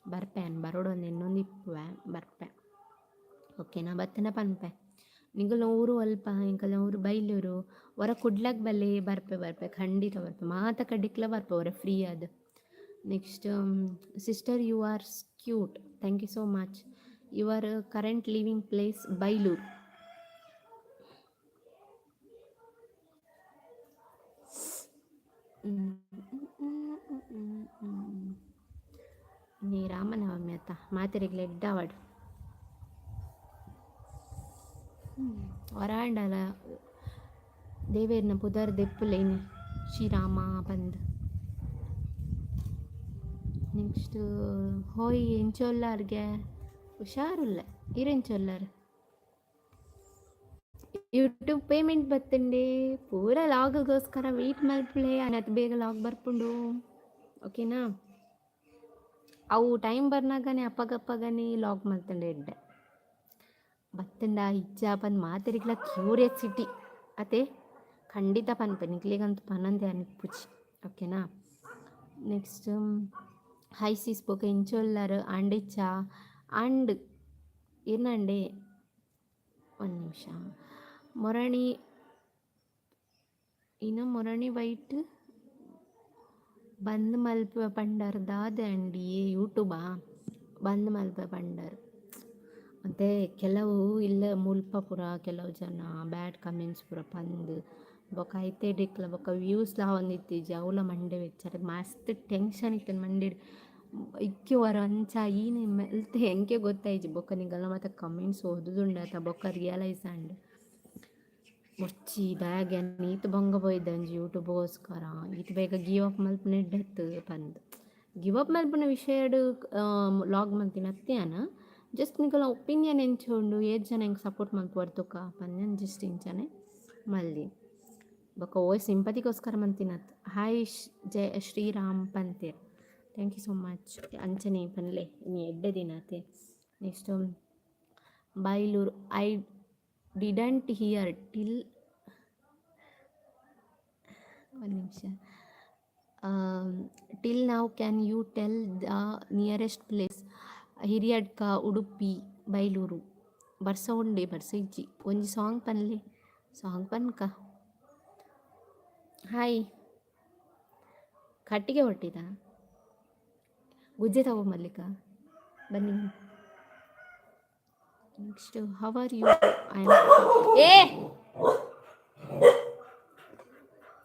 ಬರ್ಪೆ ಬರೋಡೊಂದು ಇನ್ನೊಂದು ಇಪ್ಪುವೆ ಬರ್ಪೆ ಓಕೆನಾ. ಬತ್ತನ ಪನ್ಪೆ ನಿಂಗಲ್ ಊರು ಅಲ್ಪ ಇಂಕಲ್ ಊರು ಬೈಲೂರು ಹೊರ ಕುಡ್ಲಕ್ ಬಲ್ಲೆ ಬರ್ಪೆ ಖಂಡಿತ ಬರ್ಪೆ ಮಾತ ಕಡ್ಡಿಕ್ಲ ಬರ್ಪೆ ಹೊರ ಫ್ರೀ ಅದು. Next sister you are cute thank you so much. You are current living place Bailur. ನೀ ರಾಮನವಮಿ ಅತ್ತ ಮಾತೆರೆಗ್ಲ ಎಡ್ಡಾವಡು ವರಾಂಡಲ ದೇವೇರ್ನ ಪುದರ್ ದೆಪ್ಪುಲೇನಿ ಶ್ರೀರಾಮ ಬಂದ್. ನೆಕ್ಸ್ಟ್ ಹೋಯ್ ಎಂಚೊಲ್ಲಾರ್ಗೆ ಹುಷಾರುಲ್ಲ ಇರೆಂಚೊಲ್ಲಾರ್ ಯೂಟ್ಯೂಬ್ ಪೇಮೆಂಟ್ ಬತ್ತಂಡೆ ಪೂರ ಲಾಗ್ಗೋಸ್ಕರ ವೆಯ್ಟ್ ಮಲ್ಪುಳೆ ಅನ್ನತ್ತು ಬೇಗ ಲಾಗ್ ಬರ್ಪುಂಡು ಓಕೆನಾ. ಅವು ಟೈಮ್ ಬರ್ನಾಗನೆ ಅಪ್ಪಗಪ್ಪಗನೆ ಲಾಗ್ ಮಲ್ತಂಡೆ ಎಡ್ಡೆ ಬತ್ತಂಡ ಇಜ್ಜ ಪಂದು ಮಾತೆರಿಗ್ಲ ಕ್ಯೂರಿಯಾಸಿಟಿ ಅತೆ ಖಂಡಿತ ಪನ್ಪೆ ನಿಕ್ಲಿಗಂತೂ ಪನಂದೆ ಅನಿಪ್ಪುಚಿ ಓಕೆನಾ. ನೆಕ್ಸ್ಟ್ ಹೈ ಸೀಸ್ ಪೋಕ ಇಂಚೊಲ್ಲರು ಅಂಡಿಚ್ಚ ಅಂಡ್ ಏನಂಡೆ ಒಂದು ನಿಮಿಷ ಮೊರಣಿ ಇನ್ನು ಮೊರಣಿ ವೈಟ್ ಬಂದ್ ಮಲ್ಪ ಪಂಡರ್ದಾದೆ ಅಂಡಿ ಯೂಟ್ಯೂಬಾ ಬಂದ್ ಮಲ್ಪ ಪಂಡರ್ ಮತ್ತು ಕೆಲವು ಇಲ್ಲ ಮುಲ್ಪ ಪುರ ಕೆಲವು ಜನ ಬ್ಯಾಡ್ ಕಮೆಂಟ್ಸ್ ಪೂರ ಪಂದು ಬೊಕ ಐತೆ ಡಿಕ್ಲ ಬೊಕ ವ್ಯೂಸ್ಲ ಒಂದಿತ್ತೀಜಿ ಅವಲ ಮಂಡೆ ವೆಚ್ಚರ ಮಸ್ತ್ ಟೆನ್ಷನ್ ಇತ್ತು ಮಂಡೆ ಇಕ್ಕಿ ವರ ಅಂಚ ಈನೆ ಮೆಲ್ತೆ ಹೆಂಗೆ ಗೊತ್ತಾಯ್ಜಿ ಬೊಕ ನಿಗಲ್ಲ ಮತ್ತು ಕಮೆಂಟ್ಸ್ ಓದುದುಂಡತ ಬೊಕ ರಿಯಲೈಸ್ ಆಂಡ್ ಒಚ್ಚಿ ಬ್ಯಾಗ್ ಈತು ಬಂಗ ಪೋಯ್ದಂಜಿ ಯೂಟ್ಯೂಬ್ಗೋಸ್ಕರ ಈತು ಬೇಗ ಗಿವ್ ಅಪ್ ಮಲ್ಪ ನೆಡ್ಡತ್ತು ಪಂದು ಗಿವ್ ಅಪ್ ಮಲ್ಪನ ವಿಷಯಡು ಲಾಗ್ ಮಲ್ತಿನ ಅತ್ತೆಯನ ಜಸ್ಟ್ ನಿಗಲ ಒಪಿನಿಯನ್ ಎಂಚುಂಡು ಏಜ್ ಜನ ಹೆಂಗೆ ಸಪೋರ್ಟ್ ಮಲ್ಪುವರ್ತುಕ ಪಂದನ್ ಜಸ್ಟ್ ಇಂಚನೆ ಮಲ್ದಿ ಬೊಕ ಓಯ್ ಸಿಂಪತಿಗೋಸ್ಕರ ಮಂತಿನತ್ ಹಾಯ್ ಜಯ ಶ್ರೀರಾಮ್ ಪಂತೇರ್ ಥ್ಯಾಂಕ್ ಯು ಸೋ ಮಚ್ ಅಂಚನೆ ಪನ್ಲೆ ಇನ್ನು ಎಡ್ಡೆ ದಿನತೆ. Next Bailur I didn't hear till ಒಂದು ನಿಮಿಷ. ಟಿಲ್ ನಾವು can you tell the nearest place? Hiriadka, Udupi, Bailur. ಬರ್ಸ ಉಂಡೆ ಬರ್ಸ ಇಜ್ಜಿ ಒಂಜಿ ಸಾಂಗ್ ಪನ್ಲೆ ಸಾಂಗ್ ಪನ್ಕ. ಹಾಯ್ ಕಟ್ಟಿಗೆ ಹೊಟ್ಟಿದ ಗುಜ್ಜೆ ತಗೋ ಮಲ್ಲಿಕ ಬನ್ನಿ. Next how are you? ಏ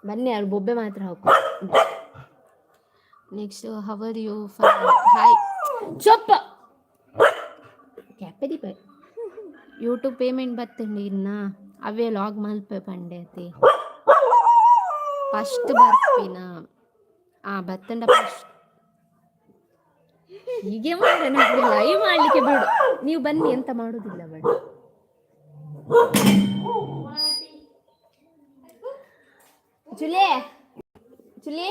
ಬನ್ನಿ, ಅವ್ರು ಬೊಬ್ಬೆ ಮಾತ್ರ ಹಾಕು. Next how are you? Hi ಚೊಪ್ಪ ಕ್ಯಾಪದಿ by. YouTube payment ಬತ್ತಂడి ಇನ್ನ ಅವೇ ಲಾಗ್ ಮಲ್ಪೆ ಪಂಡೆ ಅತಿ ಫಸ್ಟ್ ಬರ್ಪಿನ ಬತ್ತಂಡ ಫಸ್ಟ್. ಹೀಗೆ ಮಾಡ ಲೈವ್ ಮಾಡ್ಲಿಕ್ಕೆ ಬಿಡು, ನೀವು ಬನ್ನಿ, ಎಂತ ಮಾಡೋದಿಲ್ಲ ಬೇಡ. ಚುಲಿ ಚುಲಿ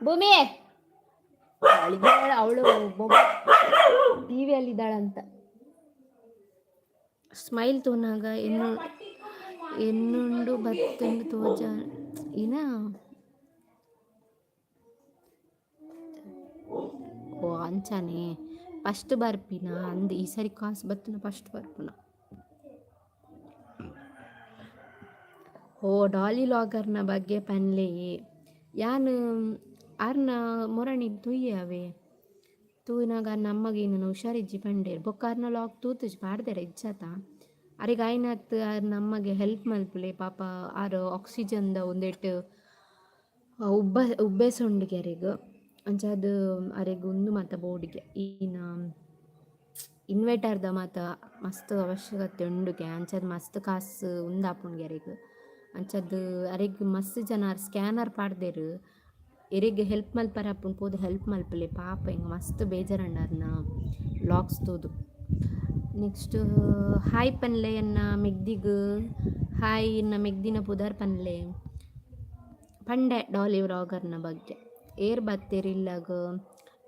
ಭೂಮಿ ಅವಳು ಟಿವಿಯಲ್ಲಿದ್ದಾಳಂತ. ಸ್ಮೈಲ್ ತೋನಾಗ ಎನ್ನುಂಡು ಬತ್ತಂಡು ತೋಜ ಏನ. ಓ ಅಂಚಾನೆ ಫಸ್ಟ್ ಬರ್ಪಿನ ಅಂದ್ ಈ ಸರಿ ಕಾಸು ಬತ್ತನ ಫಸ್ಟ್ ಬರ್ಪುನ. ಓ ಡಾಲಿ ಲಾಗರ್ನ ಬಗ್ಗೆ ಪನ್ಲೆ ಯಾನು ಆರ್ನ ಮೊರಣಿ ತುಯ್ಯವೆ ತೂನಾಗ ನಮ್ಮಗೇನು ಹುಷಾರಿಜ್ಜಿ ಪಂಡೇರು ಬೊಕ್ಕಾರ್ನ ಲಾಗ್ ತೂತುಜ್ ಪಾಡ್ದೇರ ಇಜ್ಜತ ಅರಿಗೆ ಆಯ್ನತ್ ನಮಗೆ ಹೆಲ್ಪ್ ಮಲ್ಪಲೆ ಪಾಪ ಆರು ಆಕ್ಸಿಜನ್ದ ಒಂದೆಟ್ಟು ಉಬ್ಬೆಸೊಂಡಿಗೆ ಅರೆಗ್ ಅಂಚದು ಅರೆಗ್ ಉಂದು ಮಾತ ಬೋರ್ಡಿಗೆ ಈನ ಇನ್ವೆಟರ್ದ ಮಾತ ಮಸ್ತ್ ಅವಶ್ಯಕತೆ ಉಂಡುಗೆ ಅಂಚದು ಮಸ್ತ್ ಕಾಸು ಉಂದಾಪುಂಡ್ಗೆ ಅರೆಗ್ ಅಂಚದು ಅರೆಗ್ ಮಸ್ತ್ ಜನ ಸ್ಕ್ಯಾನರ್ ಪಾಡ್ದೇರು ಎರಿಗೆ ಹೆಲ್ಪ್ ಮಲ್ಪರಪ್ಪುನ್ ಪೋದು ಹೆಲ್ಪ್ ಮಲ್ಪಲೆ ಪಾಪ ಹಿಂಗೆ ಮಸ್ತ್ ಬೇಜಾರಂಡರ್ನ ಲಾಗ್ಸ್ ತೋದು. ನೆಕ್ಸ್ಟ್ ಹಾಯ್ ಪನ್ಲೆ ಅನ್ನ ಮೆಗ್ದಿಗ್ ಹಾಯ್ ಇನ್ನ ಮೆಗ್ದಿನ ಪುದರ್ ಪನ್ಲೆ ಪಂಡೆ ಡಾಲಿ ವ್ಲಾಗರ್ನ ಬಗ್ಗೆ ಏರ್ ಬತ್ತೇರು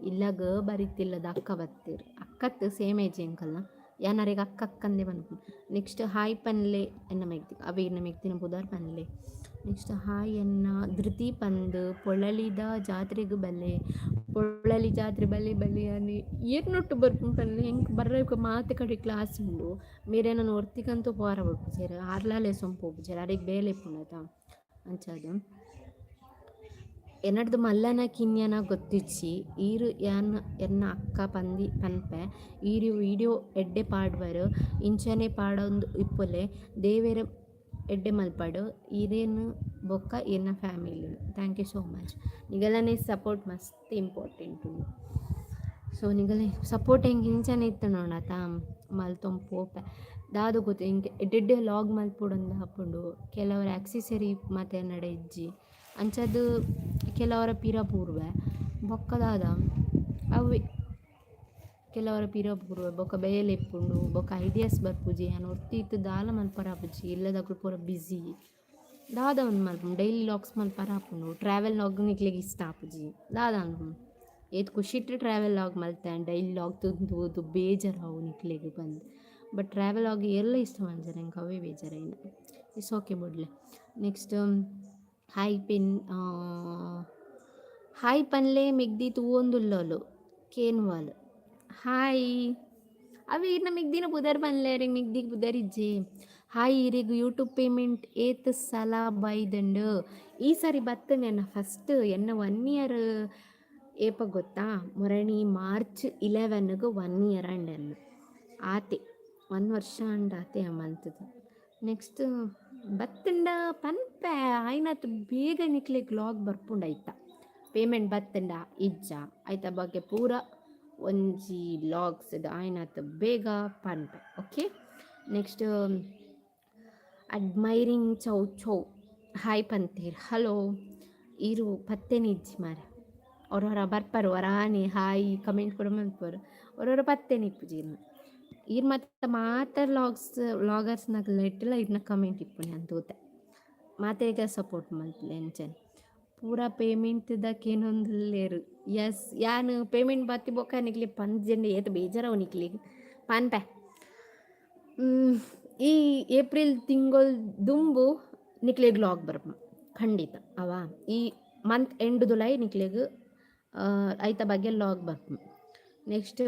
ಇಲ್ಲಗ ಬರೀತಿಲ್ಲದ ಅಕ್ಕ ಬತ್ತೇರು ಅಕ್ಕತ್ತು ಸೇಮ್ ಏಜ್ ಎಂಕಲ್ನ ಯಾನರಿಗೆ ಅಕ್ಕಂದೇ ಬಂದು. ನೆಕ್ಸ್ಟ್ ಹಾಯ್ ಪನ್ಲೆ ಎನ್ನ ಮೆಗ್ದಿ ಅವೇ ಇನ್ನ ಮೆಗ್ದಿನ ಪುದರ್ ಪನ್ಲೆ. ನೆಕ್ಸ್ಟ್ ಹಾಯ್ ಎನ್ನ ಧೃತಿ ಪಂದು ಪೊಳಲಿದ ಜಾತ್ರೆಗೂ ಬಲ್ಲೆ ಪೊಳಲಿ ಜಾತ್ರೆ ಬಲ್ಲೆ అని ಏರ್ನೊಟ್ಟು ಬರ್ಪುಂಟಲ್ಲ ಹೆಂಗೆ ಬರ್ರಕ್ಕೆ ಮಾತೆ ಕಡೆ ಕ್ಲಾಸ್ ಉಂಡು ಮೇರೆ ನಾನು ಹೊರ್ತಿಗಂತೂ ಪೋರ ಬರ್ಪುಜೇರು ಆರ್ಲಾಲೆ ಸೊಂಪು ಹೋಗ್ಜೇರು ಅಡಿಗೆ ಬೇಲೆ ಪುಣದ ಅಂಚದು ಎನ್ನಡ್ದು ಮಲ್ಲನ ಕಿನ್ಯನ ಗೊತ್ತಿಚ್ಚಿ ಈರು ಎನ್ನ ಅಕ್ಕ ಪನ್ಪೆ ಈರು ವಿಡಿಯೋ ಎಡ್ಡೆ ಪಾಡ್ವರು ಇಂಚನೆ ಪಾಡೊಂದು ಇಪ್ಪುಲೆ ದೇವೇರ ಎಡ್ಡೆ ಮಲ್ಪಾಡು ಇರೇನು ಬೊಕ್ಕ ಎನ್ನ family. Thank you so much. ನಿಗಲನೇ ಸಪೋರ್ಟ್ ಮಸ್ತ್ ಇಂಪಾರ್ಟೆಂಟ್ ಉಂಡು. ಸೊ ನಿಗಲೇ ಸಪೋರ್ಟ್ ಹೆಂಗೆ ಇಂಚನೆ ಇತ್ತು ನೋಡತ ಮಲ್ತೊಂಪೋಪೆ ದಾದು ಗೊತ್ತು ಹಿಂಗೆ ಎಡ್ಡೆಡ್ಡೆ ಲಾಗ್ ಮಲ್ಪುಡೊಂದು ಹಾಕೊಂಡು ಕೆಲವರ ಆಕ್ಸೆಸರಿ ಮತ್ತೆ ನಡೆ ಇಜ್ಜಿ ಅಂಚದು ಕೆಲವರ ಪಿರ ಪೂರ್ವೆ ಬೊಕ್ಕದಾದ ಅವು ಕೆಲವರ ಪಿರ ಪೂರ್ವೆ ಬೊಕ್ಕ ಬೇಲೆಪ್ಪುಂಡು ಬೊಕ್ಕ ಐಡಿಯಾಸ್ ಬರ್ಪುಜಿ ನಾನು ಹೊರ್ತಿತ್ತು ದಾಲ ಮಲ್ಪರಾಪುಜಿ ಎಲ್ಲದಕ್ಕೂ ಪೂರ ಬ್ಯುಸಿ ದಾದ ಒಂದು ಮಲ್ಪುಂಡು ಡೈಲಿ ಲಾಗ್ಸ್ ಮಲ್ಪರಾಪುಂಡು ಟ್ರಾವೆಲ್ ಲಾಗ್ ನಿಕ್ಲಿಗೆ ಇಷ್ಟ ಆಪುಜಿ ದಾದ ಅನ್ಕೊಂಡು ಏತ್ ಖುಷಿ ಇಟ್ಟರೆ ಟ್ರಾವೆಲ್ ಲಾಗ್ ಮಲ್ತೆ ಡೈಲಿ ಲಾಗ್ ತಂದು ಬೇಜಾರಾವು ನಿಕ್ಲಿಗೆ ಬಂದು ಬಟ್ ಟ್ರಾವೆಲ್ ಲಾಗ್ ಎಲ್ಲ ಇಷ್ಟ ಮಾಡ್ತಾರೆ ನಂಗೆ ಅವೇ ಬೇಜಾರೇನು ಇಟ್ಸ್ ಓಕೆ ಬಿಡ್ಲೆ. ನೆಕ್ಸ್ಟ್ ಹಾಯ್ ಪನ್ಲೆ ಮಿಗ್ದಿ ತೂವೊಂದುಲ್ಲೋಲು ಕೇನ್ವಾಲು ಹಾಯ್ ಅవి ಇನ್ನು ಮಿಗ್ದಿನ ಬುದರ್ ಪನ್ಲೆ ರಿಂಗ್ ಮಿಗ್ದಿಗೆ ಬುದರ್ ಇಜ್ಜಿ ಹಾಯ್ ಇರಿಗು ಯೂಟ್ಯೂಬ್ ಪೇಮೆಂಟ್ ಏತ್ ಸಲ ಬೈದಂಡು ಈ ಸಾರಿ ಬತ್ತನೇನ ಫಸ್ಟ್ ಎನ್ನ 1 ಇಯರ್ ಏಪ ಗೊತ್ತಾ ಮೊರಣಿ ಮಾರ್ಚ್ 11ಗೆ 1 ಇಯರ್ ಅಂಡನ್ನು ಆತೆ 1 ವರ್ಷ ಅಂಡ್ ಆತೆ ಮಂತದು. ನೆಕ್ಸ್ಟ್ ಬತ್ತಂಡ ಪನ್ಪೆ ಆಯ್ನತ್ತು ಬೇಗ ನಿಕ್ಲಿಗೆ ಲಾಗ್ ಬರ್ಪುಂಡು ಆಯ್ತಾ ಪೇಮೆಂಟ್ ಬತ್ತಂಡ ಇಜ್ಜ ಆಯ್ತಾ ಬಗ್ಗೆ ಪೂರ ಒಂಜಿ ಲಾಗ್ಸ್ ಆಯ್ನತ್ತು ಬೇಗ ಪನ್ಪೆ ಓಕೆ. ನೆಕ್ಸ್ಟ್ ಅಡ್ಮೈರಿಂಗ್ ಚೌ ಹಾಯ್ ಪಂತೀರ್ ಹಲೋ ಇರು ಪತ್ತೇನೆ ಇಜ್ಜಿ ಮಾರೆ ಅವ್ರವರ ಬರ್ಪಾರು ವರಾನಿ ಹಾಯ್ ಕಮೆಂಟ್ ಕೂಡ ಮಲ್ಪರು ಅವ್ರವರ ಪತ್ತೇನೆ ಇಪ್ಪುಜೀರ್ನ ಇರ್ ಮತ್ತೆ ವ್ಲಾಗರ್ಸ್ನಾಗ ಇಟ್ಟಿಲ್ಲ ಇರ್ನ ಕಮೆಂಟ್ ಇಪ್ಪುನಿ ಅಂತೂತೆ ಮಾತೆಗ ಸಪೋರ್ಟ್ ಮಲ್ಪಲೆ ಎಂಚನ್ ಪೂರ ಪೇಮೆಂಟ್ದಕ್ಕೇನೊಂದು ಲೇರು ಎಸ್ ಯಾನು ಪೇಮೆಂಟ್ ಬತ್ತಿ ಬೊಕ್ಕ ನಿಕ್ಲಿ ಪಂಜೆಂಡೆ ಏತು ಬೇಜಾರವು ನಿಕ್ಲಿಗೆ ಪನ್ಪೆ ಈ ಏಪ್ರಿಲ್ ತಿಂಗಳು ದುಂಬು ನಿಕ್ಲೆಗ್ ಲಾಗ್ ಬರ್ಪ ಖಂಡಿತ ಅವ ಈ ಮಂತ್ ಎಂಡ್ದುಲೈ ನಿಕ್ಲೆಗ್ ಐತ ಬಗ್ಗೆ ಲಾಗ್ ಬರ್ಪ. ನೆಕ್ಸ್ಟ್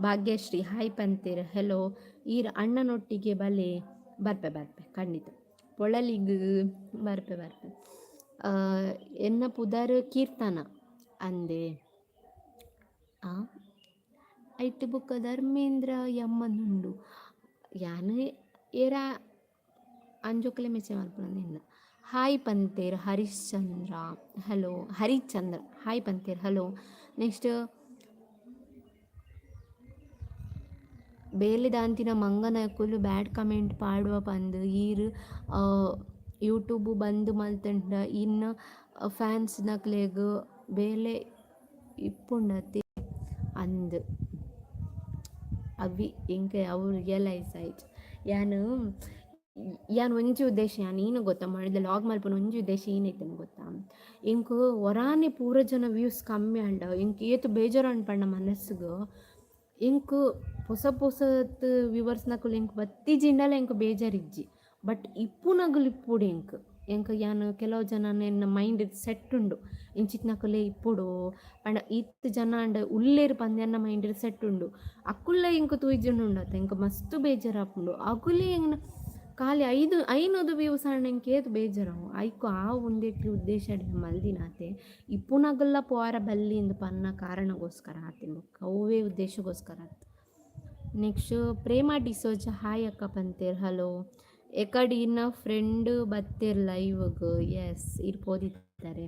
ಭಾಗ್ಯಶ್ರೀ ಹಾಯ್ ಪಂತೀರ್ ಹೆಲೋ ಈರ್ ಅಣ್ಣನೊಟ್ಟಿಗೆ ಬಲೆ ಬರ್ಪೆ ಖಂಡಿತ ಪೊಳಲಿಗ್ ಬರ್ಪೆ ಎನ್ನ ಪುದರ್ ಕೀರ್ತನ ಅಂದೆ ಆ ಐಟ್ ಬುಕ್ಕ ಧರ್ಮೇಂದ್ರ ಯಮ್ಮನುಂಡು ಯಾನು ಏರ ಅಂಜೊಕ್ಲೆ ಮೆಚ್ಚೆ ಮಲ್ಪುನಿಂದ ಹಾಯ್ ಪಂತೇರ್ ಹರಿಚಂದ್ರ ಹಾಯ್ ಪಂತೇರ್ ಹಲೋ. ನೆಕ್ಸ್ಟ್ ಬೇಲೆ ದಾಂತಿನ ಮಂಗನಕುಲು ಬ್ಯಾಡ್ ಕಮೆಂಟ್ ಪಾಡುವ ಪಂದು ಈರು ಯೂಟ್ಯೂಬ್ ಬಂದು ಮಲ್ತಂಡ ಇನ್ನು ಫ್ಯಾನ್ಸ್ ನಕ್ಲೆಗ್ ಬೇಲೆ ಇಪ್ಪುಂಡತಿ ಅಂದ್ ಅವಿ ಇಂಕೆ ಅವ್ರು ರಿಯಲೈಸ್ ಆಯ್ತು ಯಾನು ಒಂಜಿ ಉದ್ದೇಶ ಏನು ಗೊತ್ತಾ ಮಾಡಿದ ಲಾಗ್ ಮಲ್ಪನ ಒಂಜಿ ಉದ್ದೇಶ ಏನೈತೇನು ಗೊತ್ತಾ ಇಂಕು ಹೊರಾನೆ ಪೂರ ಜನ ವ್ಯೂಸ್ ಕಮ್ಮಿ ಅಂಡ ಇಂಕ್ ಏತು ಬೇಜಾರು ಅನ್ಪಂಡ ಮನಸ್ಸಿಗೆ ಇಂಕು ಹೊಸತ್ ವ್ಯೂವರ್ಸ್ ನಕುಲು ಇಂಕ್ ಬತ್ತಿ ಜಿಂಡಲ ಇಂಕು ಬೇಜಾರಿಜ್ಜಿ ಬಟ್ ಇಪ್ಪು ನಗುಲು ಇಪ್ಪುಡು ಎಂಕ್ ಯಾನು ಕೆಲವು ಜನ ನನ್ನ ಮೈಂಡ್ ಸೆಟ್ ಉಂಡು ಇಂಚಿತ್ ನಕುಲೆ ಇಪ್ಪುಡು ಪಂಡ ಇತ್ತು ಜನ ಅಂಡ ಉಲ್ಲೇರು ಪಂದ್ಯನ್ನ ಮೈಂಡ್ ಸೆಟ್ ಉಂಡು ಅಕ್ಕುಲ್ಲ ಇಂಕು ತೂಯ್ಜುಂಡು ಉಂಡತ್ತ ಇಂಕ ಮಸ್ತು ಬೇಜಾರಾಪುಂಡು ಅಕುಲೆ ಎಂಗ್ನ ಖಾಲಿ 500 ವ್ಯೂಸ್ ಅಣ್ಣ ಇಂಕೇದು ಬೇಜಾರವು ಐಕು ಆ ಒಂದೇಟ್ಲಿ ಉದ್ದೇಶ ಮಲ್ದಿನಾತೆ ಇಪ್ಪುನಗಲ್ಲ ಪೋರ ಬಲ್ಲಿ ಇಂದು ಪನ್ನ ಕಾರಣಗೋಸ್ಕರ ಆತಿಂದು ಅವೇ ಉದ್ದೇಶಗೋಸ್ಕರ ಆತು. ನೆಕ್ಸ್ಟ್ ಪ್ರೇಮ ಡಿಸೋಜ ಹಾಯ್ ಅಕ್ಕ ಪಂತೇರ್ ಹಲೋ ಎಕಡೆ ಇನ್ನ ಫ್ರೆಂಡ್ ಬತ್ತೇರ್ ಲೈವ್ಗೆ ಎಸ್ ಇರ್ ಪೋದಿತ್ತಾರೆ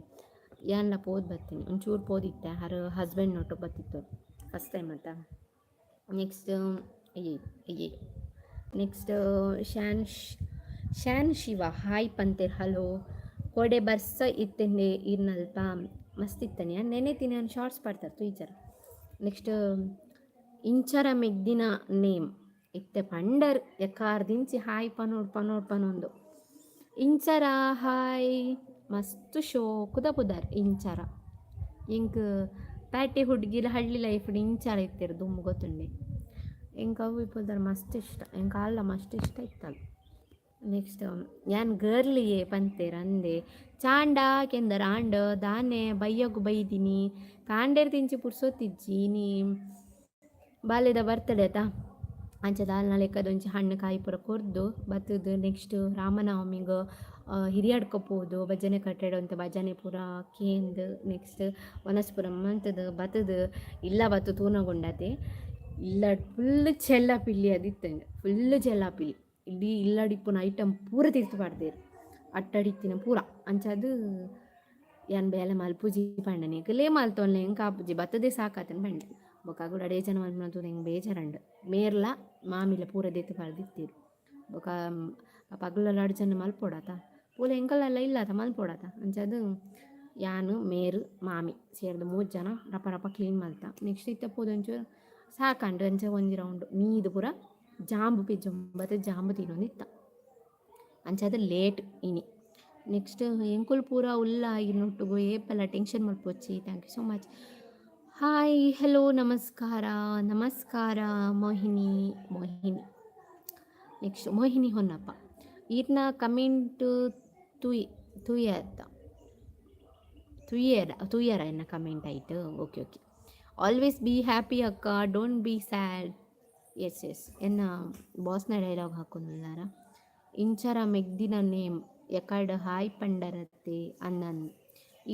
ಯಾನ್ಲ ಪೋದ್ ಬರ್ತೀನಿ ಒಂಚೂರು ಪೋದಿತ್ತೆ ಹಸ್ಬೆಂಡ್ ನೋಟು ಬತ್ತಿತ್ತು ಫಸ್ಟ್ ಟೈಮ್ ಅಂತ. ನೆಕ್ಸ್ಟ್ ನೆಕ್ಸ್ಟ್ ಶಾನ್ ಶಿವ ಹಾಯ್ ಪಂತೇರ್ ಹಲೋ ಕೊಡೆ ಬರ್ಸ ಇತ್ತಂಡೆ ಇರ್ನಲ್ಪ ಮಸ್ತ್ ಇತ್ತಾನೆ ನೆನೆತೀನಿ ನಾನು ಶಾರ್ಟ್ಸ್ ಪಾಡ್ತಾರೆ ತುಯ್ಚರ. ನೆಕ್ಸ್ಟ್ ಇಂಚರ ಮೆಗ್ದಿನ ನೇಮ್ ಇತ್ತೆ ಪಂಡರ್ ಎಕ್ಕಾರ್ ದಿಂಚಿ ಹಾಯ್ ಪನೋಡು ಇಂಚರ ಹಾಯ್ ಮಸ್ತ್ ಶೋಕುದ ಪುದಾರ್ ಇಂಚರ ಇಂಕ್ ಪ್ಯಾಟೆ ಹುಡ್ಗಿಲ ಹಳ್ಳಿ ಲೈಫ್ ಇಂಚರ ಇತ್ತೇರು ದುಮ್ಮು ಗೊತ್ತುಂಡೆ ಇಂಕ ಅವು ಇಪ್ಪುದಾರ ಮಸ್ತ್ ಇಷ್ಟ ಇಂಕ ಅಲ್ಲ ಮಸ್ತ್ ಇಷ್ಟ ಇತ್ತಲ್ಲ. ನೆಕ್ಸ್ಟ್ ಯಾನ್ ಗರ್ಲಿಯೇ ಪಂತೇರ್ ಅಂದೆ ಚಾಂಡ ಕೆಂದರ ಆಂಡ ದಾನೆ ಬೈಯಗು ಬೈದಿನಿ ಕಾಂಡೇರ್ ತಿಂಚಿ ಪುರ್ಸೋತಿಜ್ಜಿ ನೀ ಬಾಲ್ಯದ ಬರ್ತಡೇ ಆಯ್ತಾ ಅಂಚೆ ದಾಲ್ನ ಲೆಕ್ಕದೊಂಚಿ ಹಣ್ಣು ಕಾಯಿ ಪೂರ ಕೊರ್ದು ಬತ್ತದು. ನೆಕ್ಸ್ಟ್ ರಾಮನವಮಿಗೆ ಹಿರಿಯಡ್ಕೊಬೋದು ಭಜನೆ ಕಟ್ಟೆಡು ಅಂತ ಭಜನೆ ಪೂರ ಕೇಂದು ನೆಕ್ಸ್ಟ್ ವನಸ್ಪುರಂ ಅಂತದು ಬತ್ತದು ಇಲ್ಲ ಬತ್ತು ತೂನಗೊಂಡತೆ ಇಲ್ಲ ಫುಲ್ ಚೆಲ್ಲಾಪಿಲ್ಲಿ ಅದಿತ್ತಂಗೆ ಫುಲ್ ಚೆಲ್ಲಾಪಿಲ್ಲಿ ಇಡೀ ಇಲ್ಲಡಿಪ್ಪುನ ಐಟಮ್ ಪೂರ ತಿರ್ತು ಪಾಡ್ದೇರು ಅಟ್ಟಡಿತ್ತಿನ ಪೂರ ಅಂಚದು ಯಾನ್ ಬೇಲೆ ಮಲ್ಪುಜಿ ಪಂಡನೆ ಲೇ ಮಲ್ತೊನ್ಲೆ ಹೆಂಗೆ ಕಾಪುಜಿ ಬತ್ತದೇ ಸಾಕಾತನ ಬಂಡೆ ಬೊಕ ಕೂಡ ಜನ ಮಲ್ಪನದು ಹೆಂಗೆ ಬೇಜಾರಂಡು ಮೇರ್ಲ ಮಾಮಿಲ ಪೂರ ದೆತ್ತು ಪಾಡ್ದಿತ್ತಿರು ಬೊಕ ಪಗ್ಲ ಜನ ಮಲ್ಪೊಡಾತ ಪೂಲ ಎಂಕಲೆಲ್ಲ ಇಲ್ಲತ ಮಲ್ಪೊಡಾತ ಅಂಚದು ಯಾನು ಮೇರು ಮಾಮಿ ಸೇರ್ದು 3 ಜನ ರಪ ಕ್ಲೀನ್ ಮಲ್ತ. ನೆಕ್ಸ್ಟ್ ಇತ್ತ ಪೋದೊಂಚೂರು ಸಾಕಂಡು ಅಂಚೆ ಒಂಜಿ ರೌಂಡ್ ಮೀದು ಪೂರ ಜಾಂಬು ಪಿಜ್ಜೊಂಬತ್ತೆ ಜಾಂಬು ತಿನ್ನೊಂದಿತ್ತ ಅಂಚದು ಲೇಟ್ ಇನಿ. ನೆಕ್ಸ್ಟ್ ಎಂಕುಲ್ ಪೂರ ಉಲ್ಲ ಆಗಿನೊಟ್ಟುಗು ಏಪೆಲ್ಲ ಟೆನ್ಷನ್ ಮಲ್ಪೊಚ್ಚಿ thank you so much. Hi hello ನಮಸ್ಕಾರ ಮೋಹಿನಿ ನೆಕ್ಸ್ಟ್ ಮೋಹಿನಿ ಹೊನ್ನಪ್ಪ ಈರ್ನ ಕಮೆಂಟ್ ತುಯ್ಯರ ಎನ್ನ ಕಮೆಂಟ್ ಆಯಿತು ಓಕೆ ಆಲ್ವೇಸ್ ಬಿ ಹ್ಯಾಪಿ ಅಕ್ಕ ಡೋಂಟ್ ಬಿ ಸ್ಯಾಡ್ ಎಸ್ ಎನ್ನ ಬಾಸ್ನ ಡೈಲಾಗ್ ಹಾಕೊಂಡಿಲ್ಲಾರ ಇಂಚರ ಮೆಗ್ದಿನ ನೇಮ್ ಎಕಡ್ ಹಾಯ್ ಪಂಡರತ್ತೆ ಅನ್ನನ್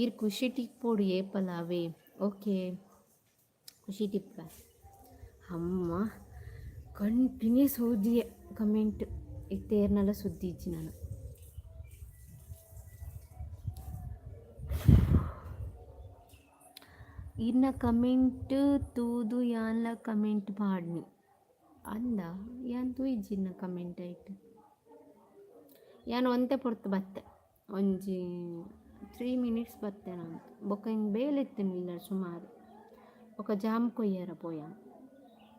ಈರ್ ಖುಷಿ ಟಿಪ್ಪೋಡು ಏಪಲಾವೇ ಓಕೆ ಖುಷಿ ಟಿಪ್ಪ ಅಮ್ಮ ಕಂಟಿನ್ಯೂಸ್ ಓದಿಯೇ ಕಮೆಂಟ್ ಇತ್ತೇರ್ನೆಲ್ಲ ಸುದ್ದಿ ಇಜ್ಜಿ ನಾನು ಇನ್ನ ಕಮೆಂಟ್ ತೂದು ಯಾನ್ಲ ಕಮೆಂಟ್ ಪಾಡ್ನಿ ಅಂದ ಯಾನ್ ತೂ ಇಜ್ಜಿನ ಕಮೆಂಟ್ ಆಯ್ತು ಯಾನ್ ಒಂತೆ ಪೊರ್ತು ಬತ್ತೆ ಒಂಜಿ 3 minutes ಬತ್ತೆ ನಾನು ಬೊಕ್ಕ ಹಿಂಗೆ ಬೇಲೆತ್ತೇನಿಲ್ಲ ಸುಮಾರು ఒక జామ్ కొయ్యార పోయా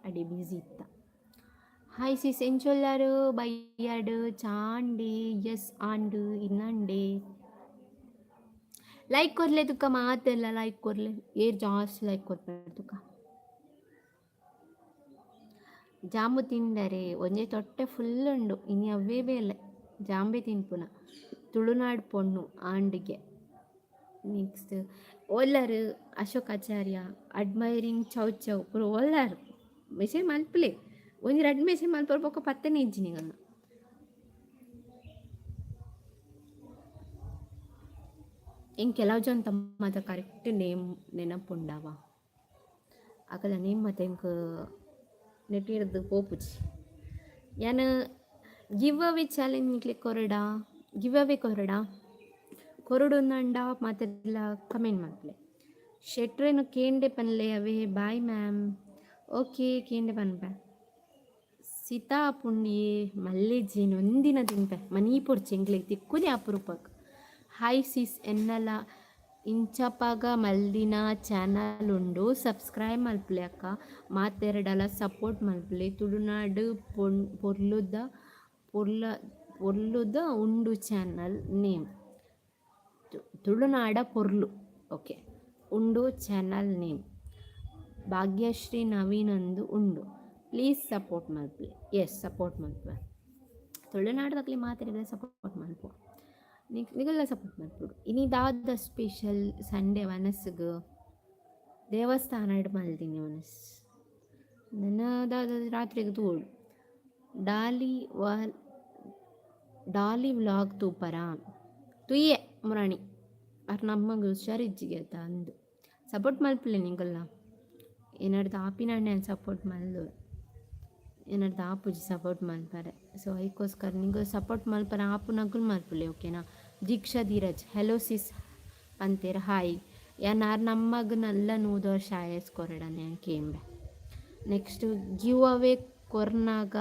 అడి బిజీ ఇత్త హాయ్ సిస్ ఎంచొల్లారు బయ్యాడు చాండి ఎస్ ఆండు ಇನ್ನಂಡೆ ಲೈಕ್ ಕೊರ್ಲೆ ತುಕ್ಕ ಮಾತೆಲ್ಲ ಲೈಕ್ ಕೊರ್ಲೆ ಏರ್ ಜಾಸ್ತಿ ಲೈಕ್ ಕೊರ್ಪೇರು ತುಕ್ಕ ಜಾಂಬು ತಿಂಡರೆ ಒಂಜೆ ತೊಟ್ಟೆ ಫುಲ್ ಉಂಡು ಇನಿ ಅವೇ ಬೇಲೆ ಜಾಂಬೆ ತಿನ್ಪುನ ತುಳುನಾಡು ಪೊಣ್ಣು ಆಂಡಿಗೆ. ನೆಕ್ಸ್ಟ್ ಒಲ್ಲರು ಅಶೋಕ್ ಆಚಾರ್ಯ ಅಡ್ಮೈರಿಂಗ್ ಚೌ ಚೌ ಪೂರ ಒಲ್ಲಾರು ಮೆಸೇಜ್ ಮಲ್ಪಲೆ ಒಂದು 2 ಮೆಸೇಜ್ ಮಲ್ಪರ್ಬೇಕು ಪತ್ತನೇ ಇಜ್ಜಿನಿಗನ್ನ. ಹಿಂಗೆ ಕೆಲವು ಜನ ತಮ್ಮ ಕರೆಕ್ಟ್ ನೇಮ್ ನೆನಪುಂಡವ ಆಗಲ್ಲ ನೇಮ್ ಮತ್ತೆ ಹಿಂಗೆ ನೆಟ್ಟಿಡ್ದು ಪೋಪುಜಿ ಯಾನು ಗಿವ್ ಅವೇ ಚಾಲೆಂಜ್ ನಿಕ್ಲೆ ಗಿವ್ ಅವೇ ಕೊರಡುಂದಂಡ ಮಾತೆಲ್ಲ ಕಮೆಂಟ್ ಮಾಡ್ಲೆ ಶೆಟ್ರೇನು ಕೇಂಡೆ ಪನ್ಲೆ ಅವೇ ಬಾಯ್ ಮ್ಯಾಮ್. ಓಕೆ ಕೇಂಡೆ ಪನ್ಪೆ ಸೀತಾ ಪುಂಡಿಯೇ ಮಲ್ಲೆಜ್ಜೇನು ಒಂದಿನ ತಿನ್ಪೆ ಮನಿ ಪೊಡ್ಚೆ ಎಂಗ್ಲೆ ತಿಕ್ಕುದೇ ಅಪರೂಪಕ್ಕೆ. ಹಾಯ್ ಸಿಸ್ ಎನ್ನಲ ಇಂಚಪಾಗ ಮಲ್ದಿನ ಚಾನಲ್ ಉಂಡು ಸಬ್ಸ್ಕ್ರೈಬ್ ಮಲ್ಪಲೆ ಅಕ್ಕ ಮಾತೆರಡಲ ಸಪೋರ್ಟ್ ಮಲ್ಪಲೆ ತುಳುನಾಡು ಪೊರ್ಲುದ ಉಂಡು ಚಾನಲ್ ನೇಮ್ ತುಳುನಾಡ ಪೊರ್ಲು. ಓಕೆ ಉಂಡು ಚಾನಲ್ ನೇಮ್ ಭಾಗ್ಯಶ್ರೀ ನವೀನಂದು ಉಂಡು ಪ್ಲೀಸ್ ಸಪೋರ್ಟ್ ಮಲ್ಪಲೆ. ಎಸ್ ಸಪೋರ್ಟ್ ಮಲ್ಪೆ ತುಳುನಾಡದಾಗಲಿ ಮಾತಾಡಿದರೆ ಸಪೋರ್ಟ್ ಮಲ್ಪು ನಿಗಲ್ಲ ಸಪೋರ್ಟ್ ಮಾಡ್ಬಿಡು. ಇನ್ನಿದಾದ ಸ್ಪೆಷಲ್ ಸಂಡೇ ಮನಸ್ಸಿಗೆ ದೇವಸ್ಥಾನ ಮಲ್ತೀನಿ ಮನಸ್ಸು ನನ್ನದಾದ ರಾತ್ರಿಗೆ ತೋಡು ಡಾಲಿ ವ್ಲಾಗ್ ತೂಪರ ತುಯ್ಯೆ ಮುರಾಣಿ ಅವ್ರ ನಮಗೆ ಹುಷಾರಿಜ್ಜಿಗೆ ಆಯ್ತಾ ಅಂದು ಸಪೋರ್ಟ್ ಮಲ್ಪಲೆ ನಿಂಗಲ್ಲ ಏನಾಡ್ದು ಆಪಿನಣ್ಣೆ ಸಪೋರ್ಟ್ ಮಲ್ದು ಏನಾಡ್ದು ಆಪುಜಿ ಸಪೋರ್ಟ್ ಮಲ್ಪರೆ. ಸೊ ಅದಕ್ಕೋಸ್ಕರ ನಿಂಗೆ ಸಪೋರ್ಟ್ ಮಲ್ಪರ ಆಪು ನಗುಲ್ ಮಲ್ಪಲೆ ಓಕೆನಾ. ದೀಕ್ಷಾ ಧೀರಜ್ ಹೆಲೋ ಸಿಸ್ ಅಂತೀರ ಹಾಯ್ ಯಾರು ನಮಗೆ ನಲ್ಲ 100 ವರ್ಷ ಆಯಸ್ಕೊರಡನೆ ಕೇಂಬೆ. ನೆಕ್ಸ್ಟು ಗಿವ್ ಅವೇ ಕೊರ್ನಾಗ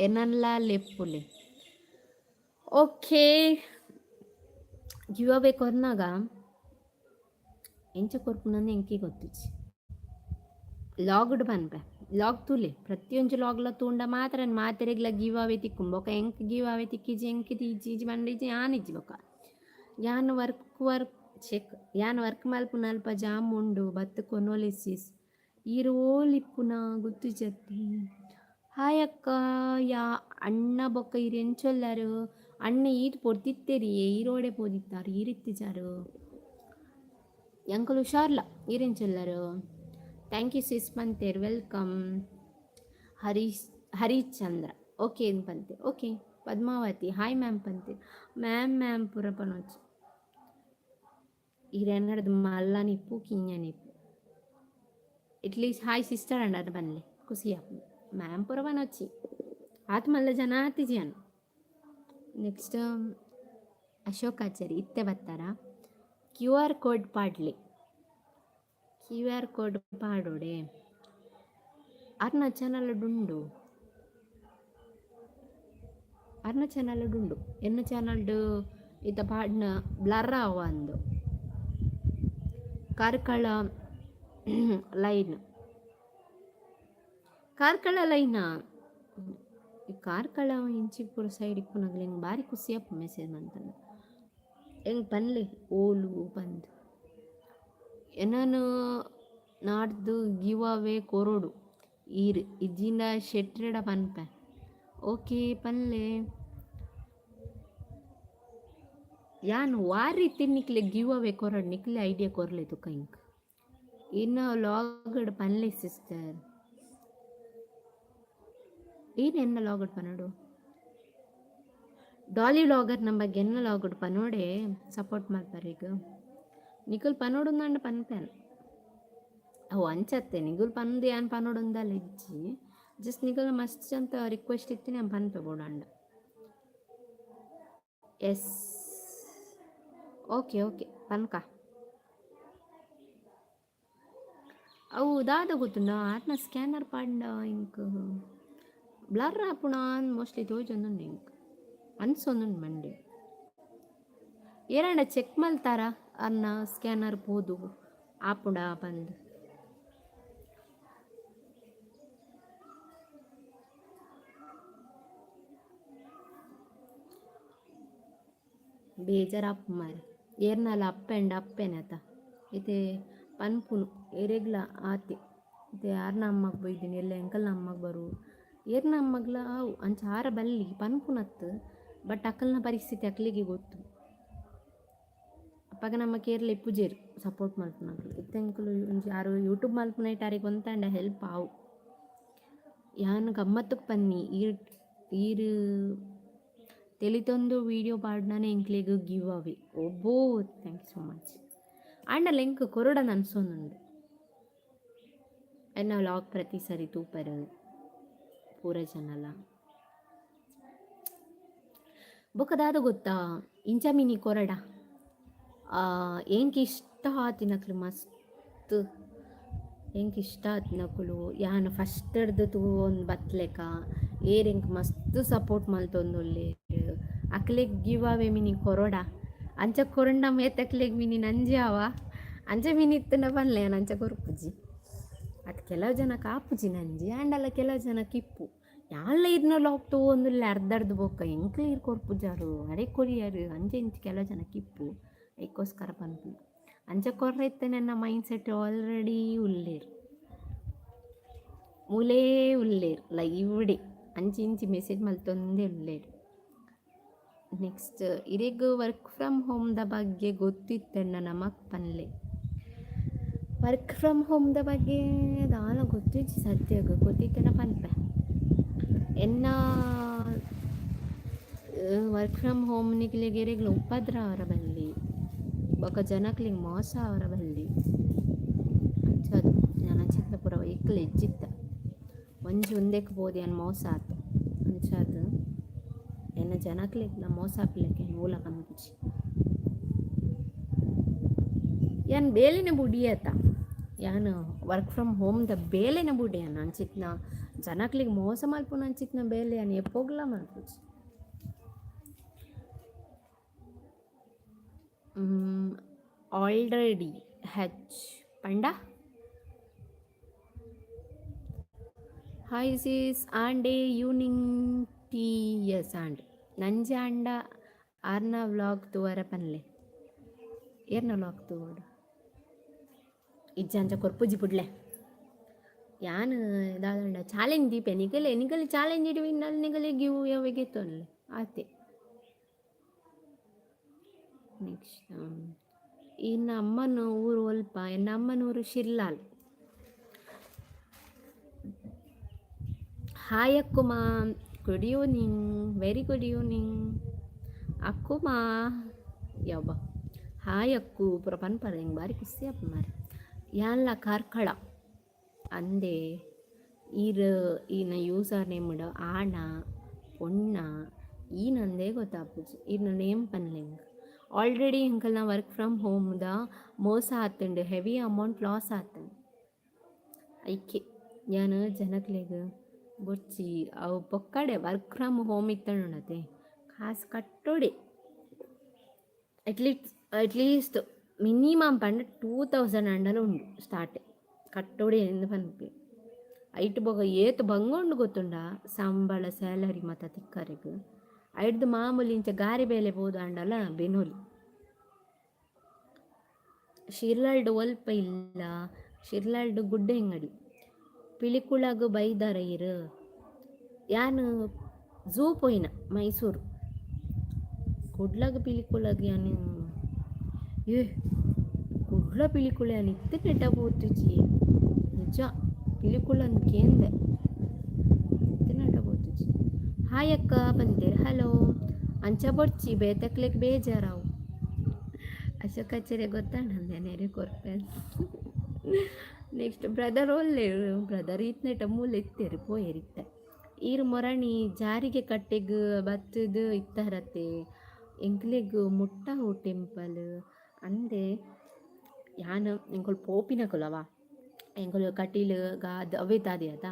ಎನಲ್ಲ ಲೆಪ್ಪುಲೆ. ಓಕೆ ಗಿವ್ ಅವೇ ಕೊರ್ನಾಗ ಎಂಚ ಕೊರ್ಪುನಂದು ಎಂಕಿ ಗೊತ್ತಿಚ್ಚಿ ಲಾಗ್ಡ್ ಪನ್ಪೆ ಲಾಗ್ ತೂಲೆ ಪ್ರತಿಯೊಂದು ಲಾಗ್ಲ ತೂಂಡ ಮಾತ್ರ ಮಾತೆರೆಗ್ಲ ಗಿವ್ ಅವೇ ತಿಕ್ಕುಂಬೊಕ ಎಂಕ್ ಗಿವ್ ಅವೇ ತಿಕ್ಕಿಜಿ ಎಂಕಿ ತೀಜಿ ಬಂಡಿಜಿ ಆನಿಜ್ಜಿ ಬೊಕ ಯಾನ್ ವರ್ಕ್ ಮಲ್ಪುನ ಅಲ್ಪ ಜಾಮ್ ಉಂಡು ಬತ್ತು ಕೊನೋಲಿಸಿಸ್ ಈರೋಲಿಪ್ಪುನ ಗುತ್ತು ಜತ್ತಿ. ಹಾಯ್ ಅಕ್ಕ ಯಾ ಅಣ್ಣ ಬೊಕ್ಕ ಈರು ಎಂಚೊಲ್ಲಾರು ಅಣ್ಣ ಈದು ಪೊಡ್ತಿತ್ತೇರಿಯೇ ಈರೋಡೆ ಪೋದಿತ್ತಾರೆ ಈರಿತ್ತಿಜಾರು ಎಂಕಲು ಹುಷಾರ್ಲ ಈರೆಂಚೊಲ್ಲಾರು. ಥ್ಯಾಂಕ್ ಯು ಸಿಸ್ ಪಂತೇರ್ ವೆಲ್ಕಮ್. ಹರಿಶ್ಚಂದ್ರ ಓಕೆ ಏನು ಪಂತೆ ಓಕೆ. ಪದ್ಮಾವತಿ ಹಾಯ್ ಮ್ಯಾಮ್ ಪಂತೆ ಮ್ಯಾಮ್ ಪೂರ ಪನೋಚ್ ಈರೆನ್ನಡ್ದು ಮಲ್ಲ ನಿಪ್ಪು ಕಿಂಜ ನಿಪ್ಪು ಎಟ್ಲೀಸ್ಟ್ ಹಾಯ್ ಸಿಸ್ಟರ್ ಅಂಡರ್ ಬನ್ಲೆ ಖುಷಿಯ ಮ್ಯಾಮ್ ಪೂರ ಪನೋಚಿ ಆತ ಮಲ್ಲ ಜನ ಆತಿಜಿ ಅನು. ನೆಕ್ಸ್ಟ್ ಅಶೋಕ್ ಆಚಾರಿ ಇತ್ತೆ ಬತ್ತಾರ QR ಕೋಡ್ ಪಾಡೋಡೆ ಅರ್ನ ಚಾನಲ್ ಡುಂಡು ಎನ್ನ ಚಾನಲ್ಡು ಇತ್ತ ಪಾಡ್ನ ಬ್ಲರ್ ಆವಂದು ಕಾರ್ಕಳ ಲೈನ್ ಕಾರ್ಕಳ ಇಂಚಿಪುರ ಸೈಡ್ ಇಪ್ಪುನಾಗಲಿ ಹೆಂಗೆ ಭಾರಿ ಖುಷಿಯಪ್ಪ ಮೆಸೇಜ್ ಮಾಡ್ತಾನೆ ಹೆಂಗೆ ಪನ್ಲೆ ಓಲು ಬಂದು ಏನಾನು ನಾಡ್ದು ಗಿವ್ ಅವೇ ಕೊರೋಡು ಇಜ್ಜಿಂದ ಶೆಟ್ರೆಡ ಪನ್ಪೆ ಓಕೆ ಪನ್ಲೆ ಯಾನು ವಾರಿ ತಿನ್ನಿಕ್ಲೆ ಗಿವ್ ಅವೇ ಕೊರೋಡು ನಿಕ್ಲೆ ಐಡಿಯಾ ಕೊರ್ಲೆ ತುಕ ಇಂಕ್ ಇನ್ನು ಲಾಗಡ್ ಪನ್ಲೆ ಸಿಸ್ಟರ್ ಏನು ಎನ್ನ ಲಾಗಡ್ ಪನೋಡು ಡಾಲಿ ವ್ಲಾಗರ್ ನಮ್ಮ ಬಗ್ಗೆ ಎನ್ನ ಲಾಗಡ್ ಪನೋಡೆ ಸಪೋರ್ಟ್ ಮಾಡ್ತಾರೆ ಈಗ ನಿಗುಲ್ ಪನೋಡು ನಂಡು ಪನ್ಪೇನು ಅವು ಅಂಚತ್ತೆ ನಿಗುಲ್ ಪಂದು ಏನು ಪನೋಡು ಅಂದಲ್ಲ ಇಜ್ಜಿ ಜಸ್ಟ್ ನಿಗುಲ್ ಮಸ್ತ್ ಅಂತ ರಿಕ್ವೆಸ್ಟ್ ಇತ್ತು ನಾನು ಪನ್ಪೆ ಬೋಡಂಡ. ಎಸ್ ಓಕೆ ಪನ್ಕ ಅವು ದಾದ ಗೊತ್ತುಂಡ ಆತ್ನ ಸ್ಕ್ಯಾನರ್ ಪಾಂಡ ಇಂಕ್ ಬ್ಲರ್ ಆಪುಣ ಮೋಸ್ಟ್ಲಿ ತೋಜೊಂದುಂಡು ಇಂಕ್ ಅನ್ಸೊಂದುಂಡು ಮಂಡೆ ಏರಂಡ ಚೆಕ್ ಮಲ್ತಾರ ಅನ್ನ ಸ್ಕ್ಯಾನರ್ ಪೋದು ಆಪುಡ ಬಂದು ಬೇಜಾರಪ್ಪ ಮಾರೆ ಏರ್ನಲ್ಲ ಅಪ್ಪೆನತ ಇತೆ ಪನ್ಪುನು ಏರೆಗ್ಲ ಆತೆ ಇತೆ ಯಾರನ್ನ ಅಮ್ಮಗೆ ಬೈದಿನಿ ಎಲ್ಲ ಎಂಕಲ್ನ ಅಮ್ಮಗೆ ಬರು ಏರ್ನ ಅಮ್ಮಗ್ಲ ಅವು ಅಂಚ ಆರ ಬಲ್ಲಿ ಪನ್ಪುನತ್ತು ಬಟ್ ಅಕ್ಕಲ್ನ ಪರಿಸ್ಥಿತಿ ಅಕ್ಕಲಿಗೆ ಗೊತ್ತು. ಅಪ್ಪಾಗ ನಮ್ಮ ಕೇರಳ ಇಪ್ಪುಜೇರು ಸಪೋರ್ಟ್ ಮಲ್ಪುನಕ್ಲು ಇತ್ತಂಕಲು ಒಂಜಿ ಯಾರು ಯೂಟ್ಯೂಬ್ ಮಲ್ಪುನೈಟಾರಿಗೆ ಒಂತಾಂಡ ಹೆಲ್ಪ್ ಆವು. ಯಾನು ಗಮ್ಮತ್ತಕ್ಕೆ ಪನ್ನಿ ಈರು ತೆಲಿತೊಂದು ವೀಡಿಯೋ ಪಾಡ್ನಾನೆ ಎಂಕ್ಲೆಗ್ ಗಿವ್ ಅವೇ. ಒಬ್ಬೋ ಥ್ಯಾಂಕ್ ಯು ಸೋ ಮಚ್. ಆಂಡಲ ಎಂಕ್ ಕೊರಡನ ಅನ್ಸೋನುಂಡು ಎನ್ನ ವ್ಲಾಗ್ ಪ್ರತಿ ಸರಿ ತೂಪರು ಪೂರ ಜನಲ ಬೊಕದಾದ ಗೊತ್ತಾ ಇಂಚ ಮಿನಿ ಕೊರಡ ಎಂಕ್ ಇಷ್ಟ ಆತಿನಕ್ಲು ಮಸ್ತ್ ಎಂಕ್ ಇಷ್ಟ ಆತಿನಕುಲು ಯಾನು ಫಸ್ಟ್ ಹಿಡ್ದು ತೂ ಒಂದು ಬತ್ಲೆಕ ಏರೆಂಕ್ ಮಸ್ತ್ ಸಪೋರ್ಟ್ ಮಲ್ತೊಂದುಲ್ಲೇರು. ಅಕ್ಲೆಗ್ ಗಿವ್ ಅವೇ ಮಿನಿ ಕೊರಡ ಅಂಚ ಕೊರಂಡ ಮೇತಕ್ಲೆಗ್ ಮಿನಿ ನಂಜಿ ಅವ ಅಂಚ ಮಿನಿ ಇತ್ತನ ಬನ್ಲೆ ಅಂಚ ಕೊರ್ಪುಜಿ. ಅದು ಕೆಲವು ಜನ ಕಾಪುಜಿ ನಂಜಿ ಆಂಡಲ್ಲ ಕೆಲವು ಜನ ಕಿಪ್ಪು ಯಾಲ್ಲ ಇದ್ನಲ್ಲ ಹೋಗ್ತು ಒಂದುಲ್ಲ ಅರ್ಧರ್ದು ಬೊಕ್ಕ ಎಂಕ್ಲು ಇರ್ ಕೊರ್ಪುಜಾರು ಅಡೆ ಕೊರಿಯರು ಅಂಚೆ ಇಂಚ ಕೆಲವು ಜನ ಕಿಪ್ಪು ಐಕೋಸ್ಕರ ಪನ್ಪು ಅಂಚ ಕೊರ್ರೈತೆ ನನ್ನ ಮೈಂಡ್ ಸೆಟ್ ಆಲ್ರೆಡಿ ಉಳ್ಳೇರು ಮೂಲೇ ಉಳ್ಳೇರು ಲೈವ್ಡೆ ಅಂಚಿ ಇಂಚಿ ಮೆಸೇಜ್ ಮಲ್ತೊಂದೇ ಉಳ್ಳೇರು. ನೆಕ್ಸ್ಟ್ ಇರೆಗ್ ವರ್ಕ್ ಫ್ರಮ್ ಹೋಮ್ದ ಬಗ್ಗೆ ಗೊತ್ತಿತ್ತೆನ್ನ ನಮಕ್ ಪನ್ಲೆ. ವರ್ಕ್ ಫ್ರಮ್ ಹೋಮ್ದ ಬಗ್ಗೆ ದಾಲ ಗೊತ್ತಿಜ್ಜಿ ಸದ್ಯಗ ಗೊತ್ತಿತ್ತೇನ ಪನ್ಪೆ ಎನ್ನ ವರ್ಕ್ ಫ್ರಮ್ ಹೋಮ್ ನಿಕ್ಲಿಗೆ ಎರೆಗ್ಲ ಉಪದ್ರ ಅವರ ಬಲ್ಲಿ ಬೊಕ ಜನಕ್ಲಿಗೆ ಮೋಸ ಅವರ ಬಲ್ಲಿ ಅಂಚದು ಜನ ಚಿತ್ರಪುರ ಇಕ್ಲು ಎಜ್ಜಿತ್ತ ಒಂಜಿ ಒಂದೇಕ್ ಬೋದಿ ಅನ್ ಮೋಸ ಆತು ಅಂಚದು ಎನ್ನ ಜನಕ್ಲಿಗೆ ಮೋಸ ಆಪ್ಲಿಕ್ಕೆ ಮೂಲ ಕನ್ಪುಜಿ ಯಾನ್ ಬೇಲಿನ ಬುಡಿಯತ್ತ ಯಾನು ವರ್ಕ್ ಫ್ರಮ್ ಹೋಮ್ದ ಬೇಲೆನ ಬುಡಿಯನ್ನ ಅಂಚಿತ್ನ ಜನಕ್ಲಿಗೆ ಮೋಸ ಮಲ್ಪುನ ಅಂಚಿತ್ನ ಬೇಲೆ ಯಾನು ಎಪ್ಪೋಗ್ಲ ಮಲ್ಪುಜಿ. ಆಲ್ರೆಡಿ ಹೆಚ್ ಪಂಡ ಹಾಯ್ ಸೀಸ್ ಆಂಡೆ ಯೂನಿಂಗ್ ಟಿ ಎಸ್ ಆಂಡ್ ನಂಜೆ ಆಂಡ ಆರ್ನ ವ್ಲಾಗ್ ತೂವರ ಪನ್ಲೆ ಏರ್ನ ವ್ಲಾಗ್ ತೂವಡು ಇಜ್ಜಂಚ ಕೊರ್ಪುಜಿ ಪುಡ್ಲೆ ಯಾನು ದಾದಂಡ ಚಾಲೆಂಜ್ ದೀಪೆ ನಿಗಲೆ ಚಾಲೆಂಜ್ ಇಡುವ ಇನ್ನಲ್ಲಿ ನಿಗಲೆ ಗಿವ್ ಯಾವಾಗ ತೊನ್ಲೆ ಆತೆ. ನೆಕ್ಸ್ಟ್ ಇನ್ನು ಅಮ್ಮನ ಊರು ಒಲ್ಪ ಎನ್ನ ಅಮ್ಮನ ಊರು ಶಿರ್ಲಾಲ್. ಹಾಯ್ ಅಕ್ಕುಮಾ, good evening, very good evening ಅಕ್ಕುಮಾ ಯಬ್ಬ ಹಾಯ್ ಅಕ್ಕು ಪುರ ಪನ್ಪರ ಹೆಂಗೆ ಬಾರಿ ಖುಷಿ ಅಪ್ಪ ಮಾರಿ ಯಾನ್ಲ ಕಾರ್ಕಳ ಅಂದೆ ಈನ ಯೂಸರ್ ನೇಮ್ಡ ಆಣ ಪೊಣ್ಣ ಈನಂದೇ ಗೊತ್ತಾಪುಜಿ ಈರ್ನ ನೇಮ್ ಪನ್ಲೆಂಗ್ ಆಲ್ರೆಡಿ ಹೆಂಕಲ್ನ ವರ್ಕ್ ಫ್ರಮ್ ಹೋಮ್ದ ಮೋಸ ಆತುಂಡು ಹೆವಿ ಅಮೌಂಟ್ ಲಾಸ್ ಆತುಂಡು ಐಕೆ ಯಾನು ಜನಕ್ಲೆಗ್ ಬೊಚ್ಚಿ ಅವು ಪೊಕ್ಕಡೆ ವರ್ಕ್ ಫ್ರಮ್ ಹೋಮ್ ಇತ್ತಣ್ಣತೆ ಕಾಸು ಕಟ್ಟೋಡೆ ಅಟ್ಲೀಸ್ಟ್ ಮಿನಿಮಮ್ ಪಂಡ 2000 ಅಂಡಲ ಉಂಡು ಸ್ಟಾರ್ಟ್ ಕಟ್ಟೋಡೆ ಎಂದು ಪನ್ಪೆ ಐಟ್ ಬೊಗ ಏತು ಬಂಗೊಂಡು ಗೊತ್ತುಂಡ ಸಂಬಳ ಸ್ಯಾಲರಿ ಮತ್ತು ತಿಕ್ಕರೆಗ್ ಐಡ್ದು ಮಾಮೂಲಿ ಇಂಚ ಗಾರಿ ಬೇಲೆ ಬೋದು ಅಂಡಲ ಬೆನೋಲಿ ಶಿರ್ಲಾಲ್ಡು ಒಲ್ಪ ಇಲ್ಲ ಶಿರ್ಲಾಲ್ಡು ಗುಡ್ಡೆ ಅಂಗಡಿ ಪಿಳಿಕುಳಗ್ ಬೈದಾರ ಇರು ಯಾನು ಝೂ ಪೋಯಿನ ಮೈಸೂರು ಕುಡ್ಲಗ್ ಪಿಳಿಕುಳಗ್ ಯಾನು ಕುಡ್ಲ ಪಿಳಿಕುಳ ಯಾನು ಇತ್ತು ನೆಟ್ಟ ಪೋತುಜಿ ನಿಜ ಪಿಳಿಕುಳನ್ ಕೇಂದೆ ಇತ್ತು ನೆಟ್ಟ ಪೋತುಜಿ. ಹಾಯ್ ಅಕ್ಕ ಬಂದೇರು ಹಲೋ ಅಂಚ ಬೊಡ್ಚಿ ಬೇತಕ್ಲೆಗ್ ಬೇಜಾರಾವು ಅಶೋಕ್ ಕಚೇರಿ ಗೊತ್ತಾಂಡೆ ನೆರೆ ಕೊರ್ಪೆ. ನೆಕ್ಸ್ಟ್ ಬ್ರದರ್ ಒಳ್ಳೆರು ಬ್ರದರ್ ಇತ್ನೆಟ ಮೂಲೆ ಇತ್ತೇರು ಪೋಯರಿತ್ತ ಈರು ಮೊರಣಿ ಜಾರಿಗೆ ಕಟ್ಟೆಗ್ ಬತ್ತದು ಇತ್ತಾರತ್ತೆ ಎಂಕ್ಲೆಗ್ ಮುಟ್ಟವು ಟೆಂಪಲ್ ಅಂದೆ ಯಾನು ಎಂಕೊಳು ಪೋಪಿನ ಕೊಲವ ಎಂಕೊಳು ಕಟೀಲು ಗಾದ್ ಅವೇ ತಾದಿ ಅದ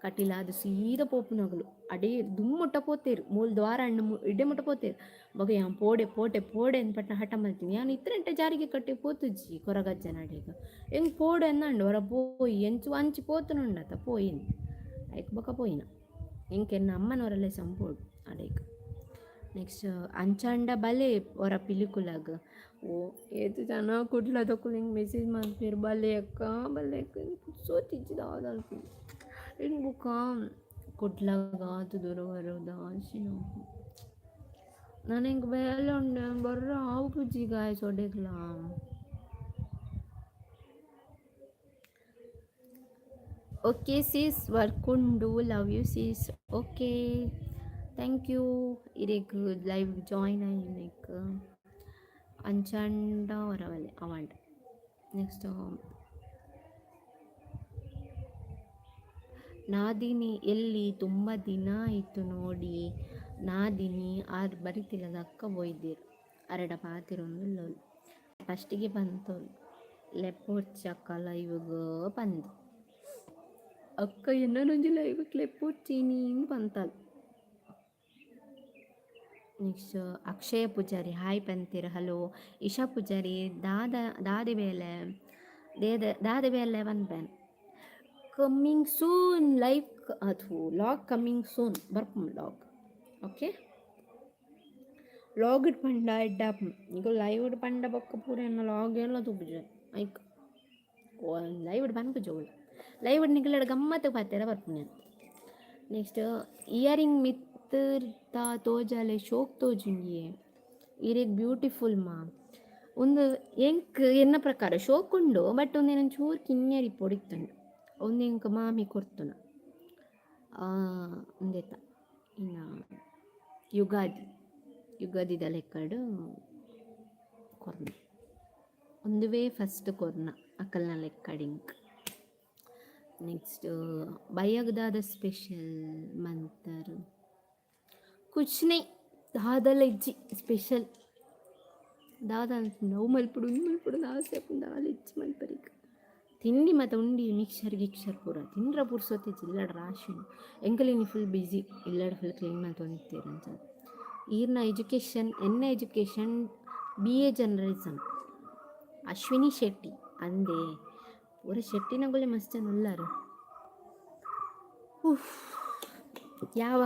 ಕಟೀಲ ಅದು ಸೀದಾ ಪೋಪಿನಗಳು ಅಡೇ ದುಮ್ಮುಟ್ಟ ಪೋತೇರು ಮೂಲ ದ್ವಾರ ಹಣ್ಣು ಇಡ್ಡೆ ಮುಟ್ಟ ಪೋತೇರು ಬಗೆ ಯಾನ್ ಪೋಡೆ ಪೋಟೆ ಪೋಡೆ ಅನ್ಪಟ್ನ ಹಠ ಮಾಡ್ತೀನಿ ಯಾನು ಇತ್ತರಂಟೆ ಜಾರಿಗೆ ಕಟ್ಟೆ ಪೋತುಜ್ಜಿ ಕೊರಗಜ್ಜ ನಾಡೀಗ ಹೆಂಗೆ ಪೋಡೆ ಅಂದಂಡು ಹೊರ ಪೋಯಿ ಎಂಚು ಅಂಚಿ ಪೋತುನುಂಡತ ಪೋಯಿನ್ ಐಕ್ ಬೊಕ ಪೋಯಿನ ಇಂಕೆ ಅಮ್ಮನವರಲ್ಲೇ ಸಂಪೋಡು ಅಡೇಗ. ನೆಕ್ಸ್ಟ್ ಅಂಚಾಂಡ ಬಲೆ ಹೊರ ಪಿಲಿಕುಲಾಗ ಓ ಏತು ಜನ ಕುಡ್ಲ ತಕೊಲ್ ಹಿಂಗೆ ಮೆಸೇಜ್ ಮಾಡ್ತೀರು ಬಲೆ ಅಕ್ಕ ಬಲೆ ಅಕ್ಕ ಸೋತಿಚ್ಚಿದ ಅದಲ್ಪು ಇನ್ನು ಬುಕ್ಕ ಕುಡ್ಲಾಗ ಅದು ದೂರ ಬರೋದ ಶಿನ ನನಗೆ ಬೇಲೆ ಉಂಡೆ ಬರ್ರ ಆವು ಜಿಗಾಯ ಸೊಡೆಗ್ಲ. ಓಕೆ ಸೀಸ್ ವರ್ಕುಂಡು love you sis. Okay thank you. ಇರೇಕ್ ಲೈವ್ ಜಾಯಿನ್ ಆಯ್ಮೇಕ್ ಅಂಚಂಡ ಹೊರವಲೆ ಅವಂಡ. ನೆಕ್ಸ್ಟ್ ನಾದಿನಿ ಎಲ್ಲಿ ತುಂಬ ದಿನ ಆಯಿತು ನೋಡಿ. ನಾದಿನಿ ಆರು ಬರಿತಿಲ್ಲದ ಅಕ್ಕ ಹೋಯ್ದಿರು ಅರಡ ಪಾತಿರೊಂದು ಲೋಲ್ ಫಸ್ಟಿಗೆ ಬಂತೋಳು ಲೆಪ್ಪೊಚ್ಚಕ್ಕ ಲೈವ್ಗ ಬಂದು ಅಕ್ಕ ಎನ್ನೊಂಜಿ ಲೈವ್ಗೆ ಲೆಪ್ಪೊಚ್ಚೀನಿ ಬಂತಳು. ನೆಕ್ಸ್ಟ್ ಅಕ್ಷಯ ಪೂಜಾರಿ ಹಾಯ್ ಪಂತೀರ ಹಲೋ. ಇಶಾ ಪೂಜಾರಿ ದಾದೆ ಬೇಲೆ ದಾದೆ ಬೇಲೆ ಬಂದ್ಬೇನ್ ಕಮ್ಮಿಂಗ್ ಸೂನ್ ಲೈವ್ ಅದು ಲಾಗ್ ಕಮ್ಮಿಂಗ್ ಸೂನ್ ಬರ್ಪುಂ ಲಾಗ್. ಓಕೆ ಲಾಗ್ ಇಟ್ಟು ಪಂಡ ಎಡ್ಡಾಪು ಈಗ ಲೈವ್ ಇಟ್ಟು ಪಂಡ ಬೊಕ್ಕ ಪೂರ ಎನ್ನ ಲಾಗ್ ಎಲ್ಲ ತುಪ್ಪುಜ ಐಕ್ ಲೈವ್ ಇಟ್ಟು ಪನ್ಪುಜ ಅವಳು ಲೈವ್ ಇಟ್ಟು ನಿಗಲ ಗಮ್ಮತ್ತು ಪಾತೆರ ಬರ್ಪುಣ್ಯ. ನೆಕ್ಸ್ಟ್ ಇಯರಿಂಗ್ ಮಿತ್ತ ತೋಜಾಲೆ ಶೋಕ್ ತೋಜುಂಗಿಯೇ ಇರೇಗ್ ಬ್ಯೂಟಿಫುಲ್ ಮಾ ಒಂದು ಎಂಕ್ ಎನ್ನ ಪ್ರಕಾರ ಶೋಕ್ ಉಂಡು ಬಟ್ ಒಂದೇನು ಚೂರು ಕಿನ್ಯರಿ ಪೊಡಿತ್ತಂಡು ಒಂದು ಎಂಕ್ ಮಾಮಿ ಕೊಡ್ತುನ ಒಂದೇತ ಇನ್ನು ಯುಗಾದಿದ ಲೆಕ್ಕಡು ಕೊರ್ನ ಒಂದುವೇ ಫಸ್ಟ್ ಕೊರ್ನ ಅಕ್ಕಲ್ನ ಲೆಕ್ಕಡಿಂಕ್. ನೆಕ್ಸ್ಟ್ ಬಯ್ಯಗದಾದ ಸ್ಪೆಷಲ್ ಮಂತರು ಕುಚ್ನೆ ದಾದಲ ಇಜ್ಜಿ ಸ್ಪೆಷಲ್ ದಾದ ನೋವು ಮಲ್ಪುಡು ಆಸೆ ದಾದ ಇಜ್ಜಿ ಮಲ್ಪರಿಕ ತಿಂಡಿ ಮತ್ತು ಉಂಡಿ ಮಿಕ್ಸರ್ ಪೂರ ತಿಂಡ್ರ ಪುರ್ಸೊತ್ತೆ ಇಲ್ಲಡ ರಾಶಿ ಎಂಕಲಿನಿ ಫುಲ್ ಬಿಸಿ ಇಲ್ಲಡ ಫುಲ್ ಕ್ಲೀನ್ ಮಾಡಿ ತೊಂದಿತ್ತೀರಂತ. ಈರ್ನ education education BA journalism Ashwini Shetty ಅಂದೆ ಪೂರ ಶೆಟ್ಟಿನಗೊಳ್ಳೆ ಮಸ್ತ್ ಉಳ್ಳಾರು. ಯಾವ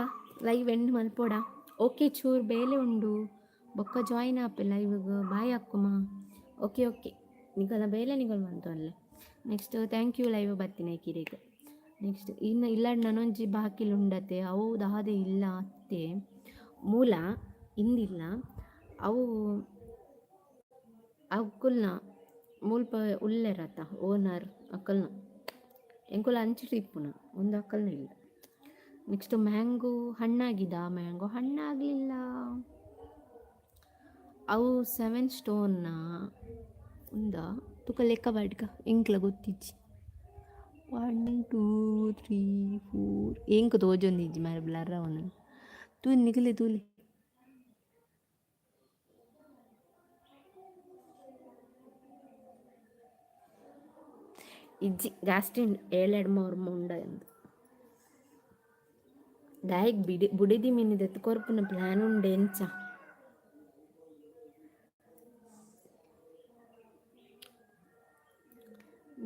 ಲೈವ್ ಎಂಡ್ ಮಲ್ಪೋಡ ಓಕೆ ಚೂರು ಬೇಲೆ ಉಂಡು ಬೊಕ್ಕ ಜಾಯಿನ್ ಆಪೆ ಲೈವ್ಗೆ ಬಾಯ್ ಹಾಕುಮ. ಓಕೆ ನಿಗಲ ಬೇಲೆ ನಿಗಲ್ ಬಂತು ಅಲ್ಲೇ. ನೆಕ್ಸ್ಟ್ ಥ್ಯಾಂಕ್ ಯು ಲೈವ್ ಬರ್ತೀನಿ ಕಿರಿಗೆ. ನೆಕ್ಸ್ಟ್ ಇನ್ನು ಇಲ್ಲ ನನೊಂಜಿ ಬಾಕಿಲು ಉಂಡತೆ ಅವು ದಾದೆ ಇಲ್ಲ ಅತ್ತೆ ಮೂಲ ಇಂದಿಲ್ಲ ಅವು ಅಕ್ಕಲ್ನ ಮುಲ್ಪ ಉಲ್ಲೆರತ್ತ ಓನರ್ ಅಕ್ಕಲ್ನ ಎಂಕುಲ ಹಂಚಿಟ್ಟಿಪ್ಪುನ ಒಂದು ಅಕ್ಕಲ್ನ ಇಲ್ಲ. ನೆಕ್ಸ್ಟ್ ಮ್ಯಾಂಗೋ ಹಣ್ಣಾಗಲಿಲ್ಲ ಅವು 7 ಸ್ಟೋನ್ನ ಉಂದ ತುಕ ಲೆಕ್ಕ ಬಾಡ್ಕ ಎಂಕ್ಲ ಗೊತ್ತಿಜ್ಜಿ 1 2 3 4 ಎಂಕ್ ತೋಜೊಂದಿಜ್ಜಿ ಮಾರ ಬ್ಲರ್ ಅವನು ತೂಲಿ ನಿಗಲೆ ತೂಲಿ ಇಜ್ಜಿ ಜಾಸ್ತಿ 7-3 ಉಂಡ ಎಂದು ದಾಯಿಗ್ ಬುಡಿದಿ ಮೀನಿದ ಕೊರ್ಪುನ ಪ್ಲಾನ್ ಉಂಡೆ ಎಂಚ.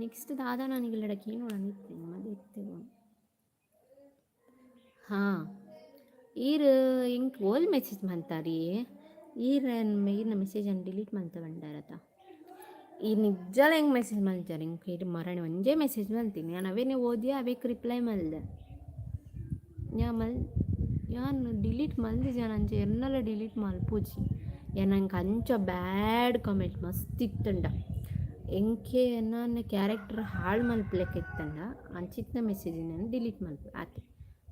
ನೆಕ್ಸ್ಟ್ ದಾದ ನನಗಿಲ್ಲಡಕ್ಕೆ ಏನು ನಿತ್ತೇನೆ ಮದುವೆ ಇರ್ತೇವೆ. ಹಾಂ ಇಂಕ್ ಓಲ್ ಮೆಸೇಜ್ ಮಾಡ್ತಾರೀ ಈರ್ನ ಮೆಸೇಜ್ ಅನ್ನು ಡಿಲೀಟ್ ಮಾಡ್ತಾ ಬಂದಾರತ ಈ ನಿಜಲ ಹೆಂಗೆ ಮೆಸೇಜ್ ಮಾಡ್ತಾರೆ ಹಿಂಗೆ ಇದು ಮರಣೆ ಒಂದೇ ಮೆಸೇಜ್ ಮಾಡ್ತೀನಿ ನಾನು ಅವೇನೇ ಓದಿ ಅವೇಕ್ ರಿಪ್ಲೈ ಮಾಡಿದೆ ಯಾನು ಡಿಲೀಟ್ ಮಲ್ದಿದ್ದೆ ನಂಚೆ ಎನ್ನೆಲ್ಲ ಡಿಲೀಟ್ ಮಲ್ಪೂಜಿ ನಂಗೆ ಅಂಚ ಬ್ಯಾಡ್ ಕಮೆಂಟ್ ಮಸ್ತ್ ಇತ್ತಂಡ ಎಂಕೆ ನನ್ನ ಕ್ಯಾರೆಕ್ಟರ್ ಹಾಳು ಮಲ್ಪಲೆಕ್ಕ ಇತ್ತಂಡ ಅಂಚಿತ್ನ ಮೆಸೇಜ್ ನಾನು ಡಿಲೀಟ್ ಮಲ್ಪು ಆಯ್ತು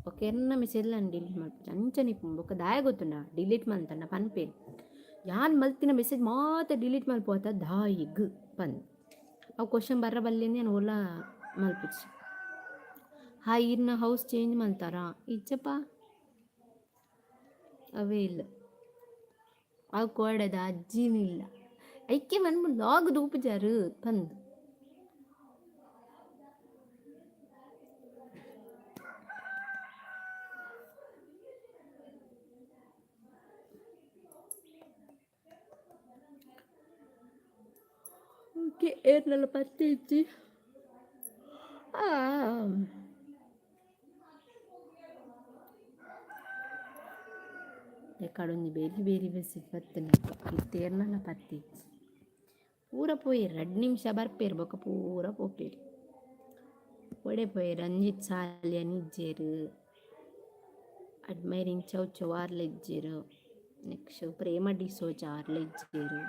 ಓಕೆ ಎನ್ನ ಮೆಸೇಜ್ ನಾನು ಡಿಲೀಟ್ ಮಾಡ್ಬೋದು ಅಂಚನಿಪ್ಪು ಬೊಕ್ಕ ದಾಯ ಗೊತ್ತುಂಡ ಡಿಲೀಟ್ ಮಲ್ತಂಡ ಪನ್ಪೇನು ಯಾನ್ ಮಲ್ತಿನ ಮೆಸೇಜ್ ಮಾತ್ರ ಡಿಲೀಟ್ ಮಲ್ಪೋತ ದಾಯಿಗ್ ಬಂದು ಅವು ಕ್ವಶನ್ ಬರಬಲ್ಲೇನೆ ನಾನು ಓಲಾ ಮಲ್ಪಿಸಿ ಇರ್ನ ಹೌಸ್ ಚೇಂಜ್ ಮಾಡ್ತಾರಾ ಇಚ್ಚಪ್ಪ ಅವೇ ಇಲ್ಲ ಅವು ಕೋಡದ ಅಜ್ಜಿನೂ ಇಲ್ಲ ಐಕೆ ಬಂದು ಲಾಗ್ ದೂಪಜಾರು ಬಂದು ಓಕೆ ಏರ್ನೆಲ್ಲ ಪತ್ತೆ ಇಚ್ಚಿ ಕಡೊಂದು ಬೇರೆ ಮೆಸೇಜ್ ಬರ್ತೇನೆ ಇತ್ತೇರ್ನೆಲ್ಲ ಪತ್ತೆ ಇಚ್ಚಿ ಪೂರ ಪೋಯಿರು 2 ನಿಮಿಷ ಬರ್ಪೇರು ಬೊಕ್ಕ ಪೂರ ಪೋಪೇರು ಒಡೆ ಪೋಯಿರು ಅಂಜಿತ್ ಸಾಲಿಯ ನಿಜ್ಜೇರು ಅಡ್ಮೈರಿಂಗ್ ಚೌ ವಾರ್ಲ ಇಜ್ಜೇರು ನೆಕ್ಸ್ಟ್ ಪ್ರೇಮ ಡಿಸೋಜ ಆರ್ಲೆಜ್ಜೇರು,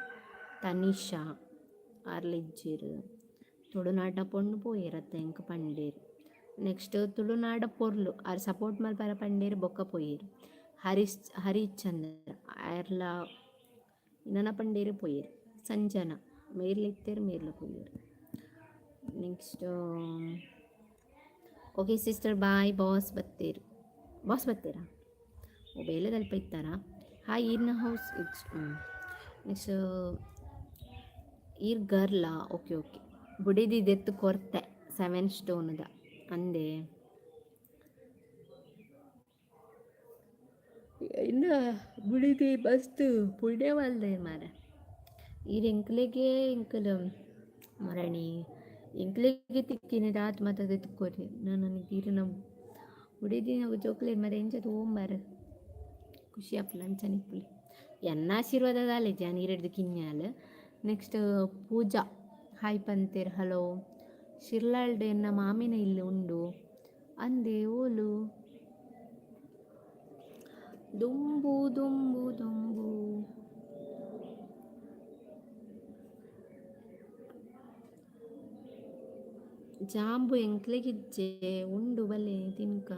ತನಿಷಾ ಆರ್ಲೆಜ್ಜೇರು, ತುಳುನಾಡ ಪೊಣ್ಣು ಪೋಯಿರತ್ತೆ ಎಂಕ್ ಪಂಡೇರು. ನೆಕ್ಸ್ಟ್ ತುಳುನಾಡ ಪೊರ್ಲು ಆರ್ ಸಪೋರ್ಟ್ ಮಲ್ಪರ ಪಂಡೇರು ಬೊಕ್ಕ ಪೋಯಿರು. ಹರಿಶ್ಚಂದ್ರ ಆರ್ಲ ಇನ್ನನ ಪಂಡೇರು ಪೋಯಿರು. ಸಂಜನಾ ಮೇರ್ಲ ಇತ್ತೇರು ಮೇರ್ಲ ಪೋಯಿರು. Next okay sister bye. Boss ಬತ್ತೇರಾ ಓ ಬೇಲೆ ತಲ್ಪ ಇತ್ತಾರಾ. ಹಾಯ್ ಈರ್ನ ಹೌಸ್ ಇಟ್ಸ್ ನೆಕ್ಸ್ಟ್ ಈರ್ ಗರ್ಲಾ. ಓಕೆ ಬುಡಿದಿದ್ದೆತ್ತು ಕೊರತೆ 7 ಸ್ಟೋನ್ದ ಅಂದೆ ಇನ್ನು ಬುಡಿದಿ ಮಸ್ತ್ ಪುಣ್ಯವಾಲ್ದೆ ಮಾರೆ. ಈರ್ ಎಂಕ್ಲೆಗೆ ಎಂಕಲ್ ಮರಣಿ ಎಂಕ್ಲೆಗೆ ತಿಕ್ಕಿನಿ ರಾತ್ ಮಾತದೆ ತಿಕ್ಕೋರಿ ನನಗೆ ಈರಿನ ಉಡಿದಿ ನಾವು ಜೋಕ್ಲೆ ಮರೆ ಎಂಚ ತೋಂಬಾರ ಖುಷಿ ಆಪುಲ ಅಂಚನಿಪ್ಪುಲಿ ಎನ್ನ ಆಶೀರ್ವಾದದಾಲೆ ಜಾನ್ ಈರಡ್ದು ಕಿನ್ಯಾಲ. ನೆಕ್ಸ್ಟ್ ಪೂಜಾ ಹಾಯ್ ಪಂತೇರ್ ಹಲೋ. ಶಿರ್ಲಾಲ್ಡೆ ಎನ್ನ ಮಾಮಿನ ಇಲ್ಲಿ ಉಂಡು ಅಂದೆ ಓಲು ದುಂಬು ದುಂಬು ದುಂಬು. ಜಾಂಬು ಎಂಕ್ಲೆಗಿಜ್ಜೆ ಉಂಡು ಬಲೆ ತಿನ್ಕ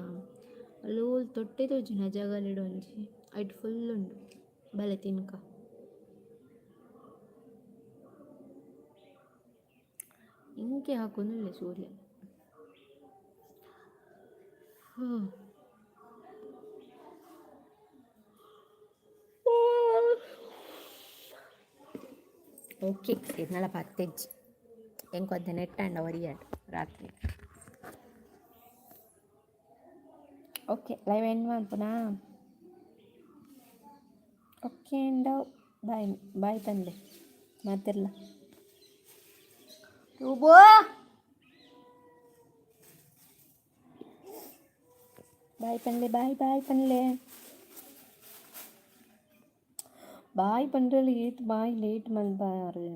ಅಲ್ಲೋಲ್ ತೊಟ್ಟೆ ತೋಜಿನ ಜಗಲಿಡೊಂಜಿ ಐಟ್ ಫುಲ್ ಉಂಡು ಬಲೆ ತಿನ್ಕ. ಇಂಕೆ ಹಾಕೊಂದುಲ್ಲೆ ಸೂರ್ಯ. ಓಕೆ ಇದನ್ನೆಲ್ಲ ಪತ್ತೆಜ್ಜಿ ಎಂಕೊದ್ದೆ ನೆಟ್ಟಾಂಡ ಒರಿಯಾಡು ರಾತ್ರಿ. ಓಕೆ ಲೈವ್ ಎಂಡ್ ಮಾಡ್ಪುನಾ. ಓಕೆ ಎಂಡ್ ಬಾಯ್ ತಂದೆ ಮಾತಿರ್ಲ ರೂಬೋ ಬಾಯ್ ಪನ್ಲೆ ಬಾಯ್ ಪಂಡ್ರಲ್ಲಿ ಬಾಯ್ ಲೇಟ್ ಮಲ್ಬಾರು.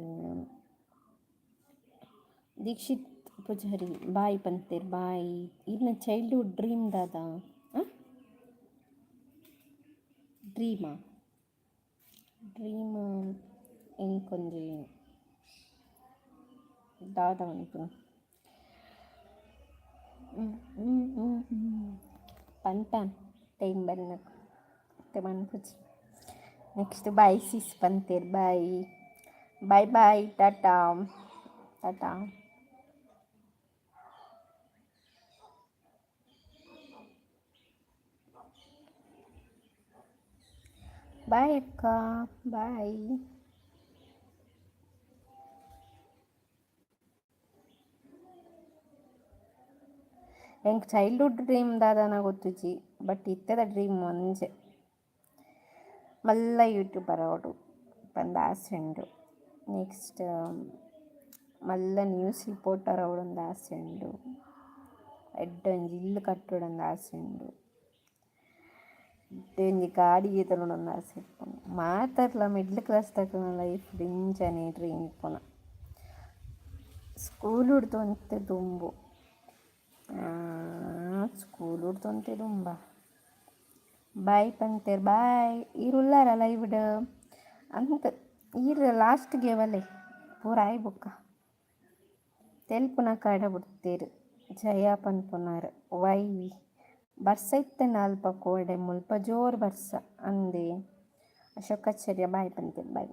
ದೀಕ್ಷಿತ್ ಪೂಜಾರಿ ಬಾಯ್ ಪಂತೇರ್ ಬಾಯ್. ಇನ್ನ ಚೈಲ್ಡ್ಹುಡ್ ಡ್ರೀಮ್ ದಾದ ಡ್ರೀಮ್ ಎಂಕೊಂಜಿ ದಾದ ಉಂಟು ಪಂತಾನ್ ಟೈಮ್ ಬರ್ನಕು ಮತ್ತೆ ಮನ್ಪುಜಿ. ನೆಕ್ಸ್ಟ್ ಬಾಯ್ ಸಿಸ್ ಪಂತೇರ್ ಬಾಯ್ ಟಾಟಾ. ಬಾಯ್ ಅಕ್ಕ ಬಾಯ್. ಎಂಕ್ ಚೈಲ್ಡ್ಹುಡ್ ಡ್ರೀಮ್ ದಾದನ ಗೊತ್ತುಜಿ ಬಟ್ ಇತ್ತದ ಡ್ರೀಮ್ ಒಂಜೆ ಮಲ್ಲ ಯೂಟ್ಯೂಬರ್ ಅವಡು ಪಂದ ಆಸೆ ಉಂಡು. ನೆಕ್ಸ್ಟ್ ಮಲ್ಲ ನ್ಯೂಸ್ ರಿಪೋರ್ಟರ್ ಅವಡೊಂದು ಆಸೆ ಉಂಡು. ಎಡ್ಡೊಂಜಿ ಇಲ್ಲು ಕಟ್ಟೋಡೊಂದು ಆಸೆ ಉಂಡು. ಎಡ್ಡೊಂಜಿ ಗಾಡಿ ಈತಲೊಂದು ಆಸೆ ಇಪ್ಪುನು. ಮಾತಾಡ್ಲ ಮಿಡ್ಲ್ ಕ್ಲಾಸ್ ತಕ್ಕ ಲೈಫ್ ಡಿಂಚನೆ ಡ್ರೀಮ್ ಇಪ್ಪುನ. ಸ್ಕೂಲ್ ಹುಡ್ತೊಂತೆ ದುಂಬು ಬಾಯ್ ಪಂತೇರ್ ಬಾಯ್. ಈರುಲ್ಲಾರ ಲೈವ್ಡ್ ಅಂತ ಈರು ಲಾಸ್ಟ್ಗೆ ಬಲೆ ಪೂರ ಆಯ್ ಬುಕ್ಕ ತೆಲ್ಪುನ ಕಾಡ ಬಿಡ್ತೇರು ಜಯ ಪನ್ಪುನಾರ್ ವೈವಿ ಬರ್ಸ ಇತ್ತೇನೆ ಅಲ್ಪ ಕೋಡೆ ಮುಲ್ಪ ಜೋರು ಬರ್ಸ ಅಂದೆ ಅಶೋಕಾಚಾರ್ಯ ಬಾಯ್ ಪಂತೇರ್ ಬಾಯ್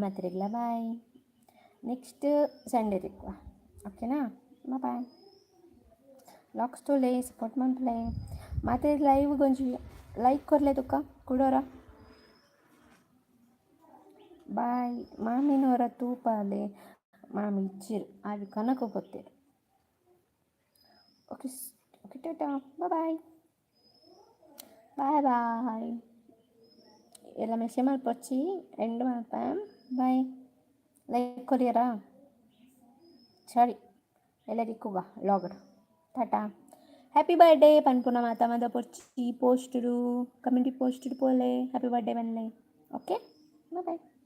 ಮಾತ್ರೆಗ್ಲ ಬಾಯ್. ನೆಕ್ಸ್ಟ್ ಸಂಡೇ ತಿಕ್ಕುವ ಓಕೆನಾ. ಬಾಯ್ ಲಾಕ್ಸ್ ಟೋಲೆ ಸಪೋರ್ಟ್ ಮಾಡ್ಲೆ ಮತ್ತೆ ಲೈವ್ ಗೊಂಚಿ ಲೈಕ್ ಕೊರ್ಲೆ ತುಕ್ಕ ಕೊಡೋರ ಬಾಯ್. ಮಾಮಿನವರ ತೂಪಾಲೆ ಮಾಮಿ ಇಚ್ಚಿರು ಅದು ಕನಕ ಗೊತ್ತೇರು. ಓಕೆ ಟಾಟಾ ಬಾಯ್ ಎಲ್ಲ ಮೆಸೇಜ್ ಮಲ್ಪೊಚ್ಚಿ ಎಂಡ್ ಮಲ್ಪ ಬಾಯ್. ಲೈಕ್ ಕೊರಿಯರಾ ಸರಿ ಎಲ್ಲ ದಿಕ್ಕುಗ ಲಾಗಡ್ ಟಾಟಾ. ಹ್ಯಾಪಿ ಬರ್ಡೇ ಪನ್ಪುನ ಮಾತ ಪೊರ್ಚಿ ಪೋಸ್ಟುಡು ಕಮ್ಯುನಿಟಿ ಪೋಸ್ಟುಡು ಪೋಲೆ ಹ್ಯಾಪಿ ಬರ್ಡೇ ಬನ್ಲೆ ಓಕೆ ಬಾಯ್.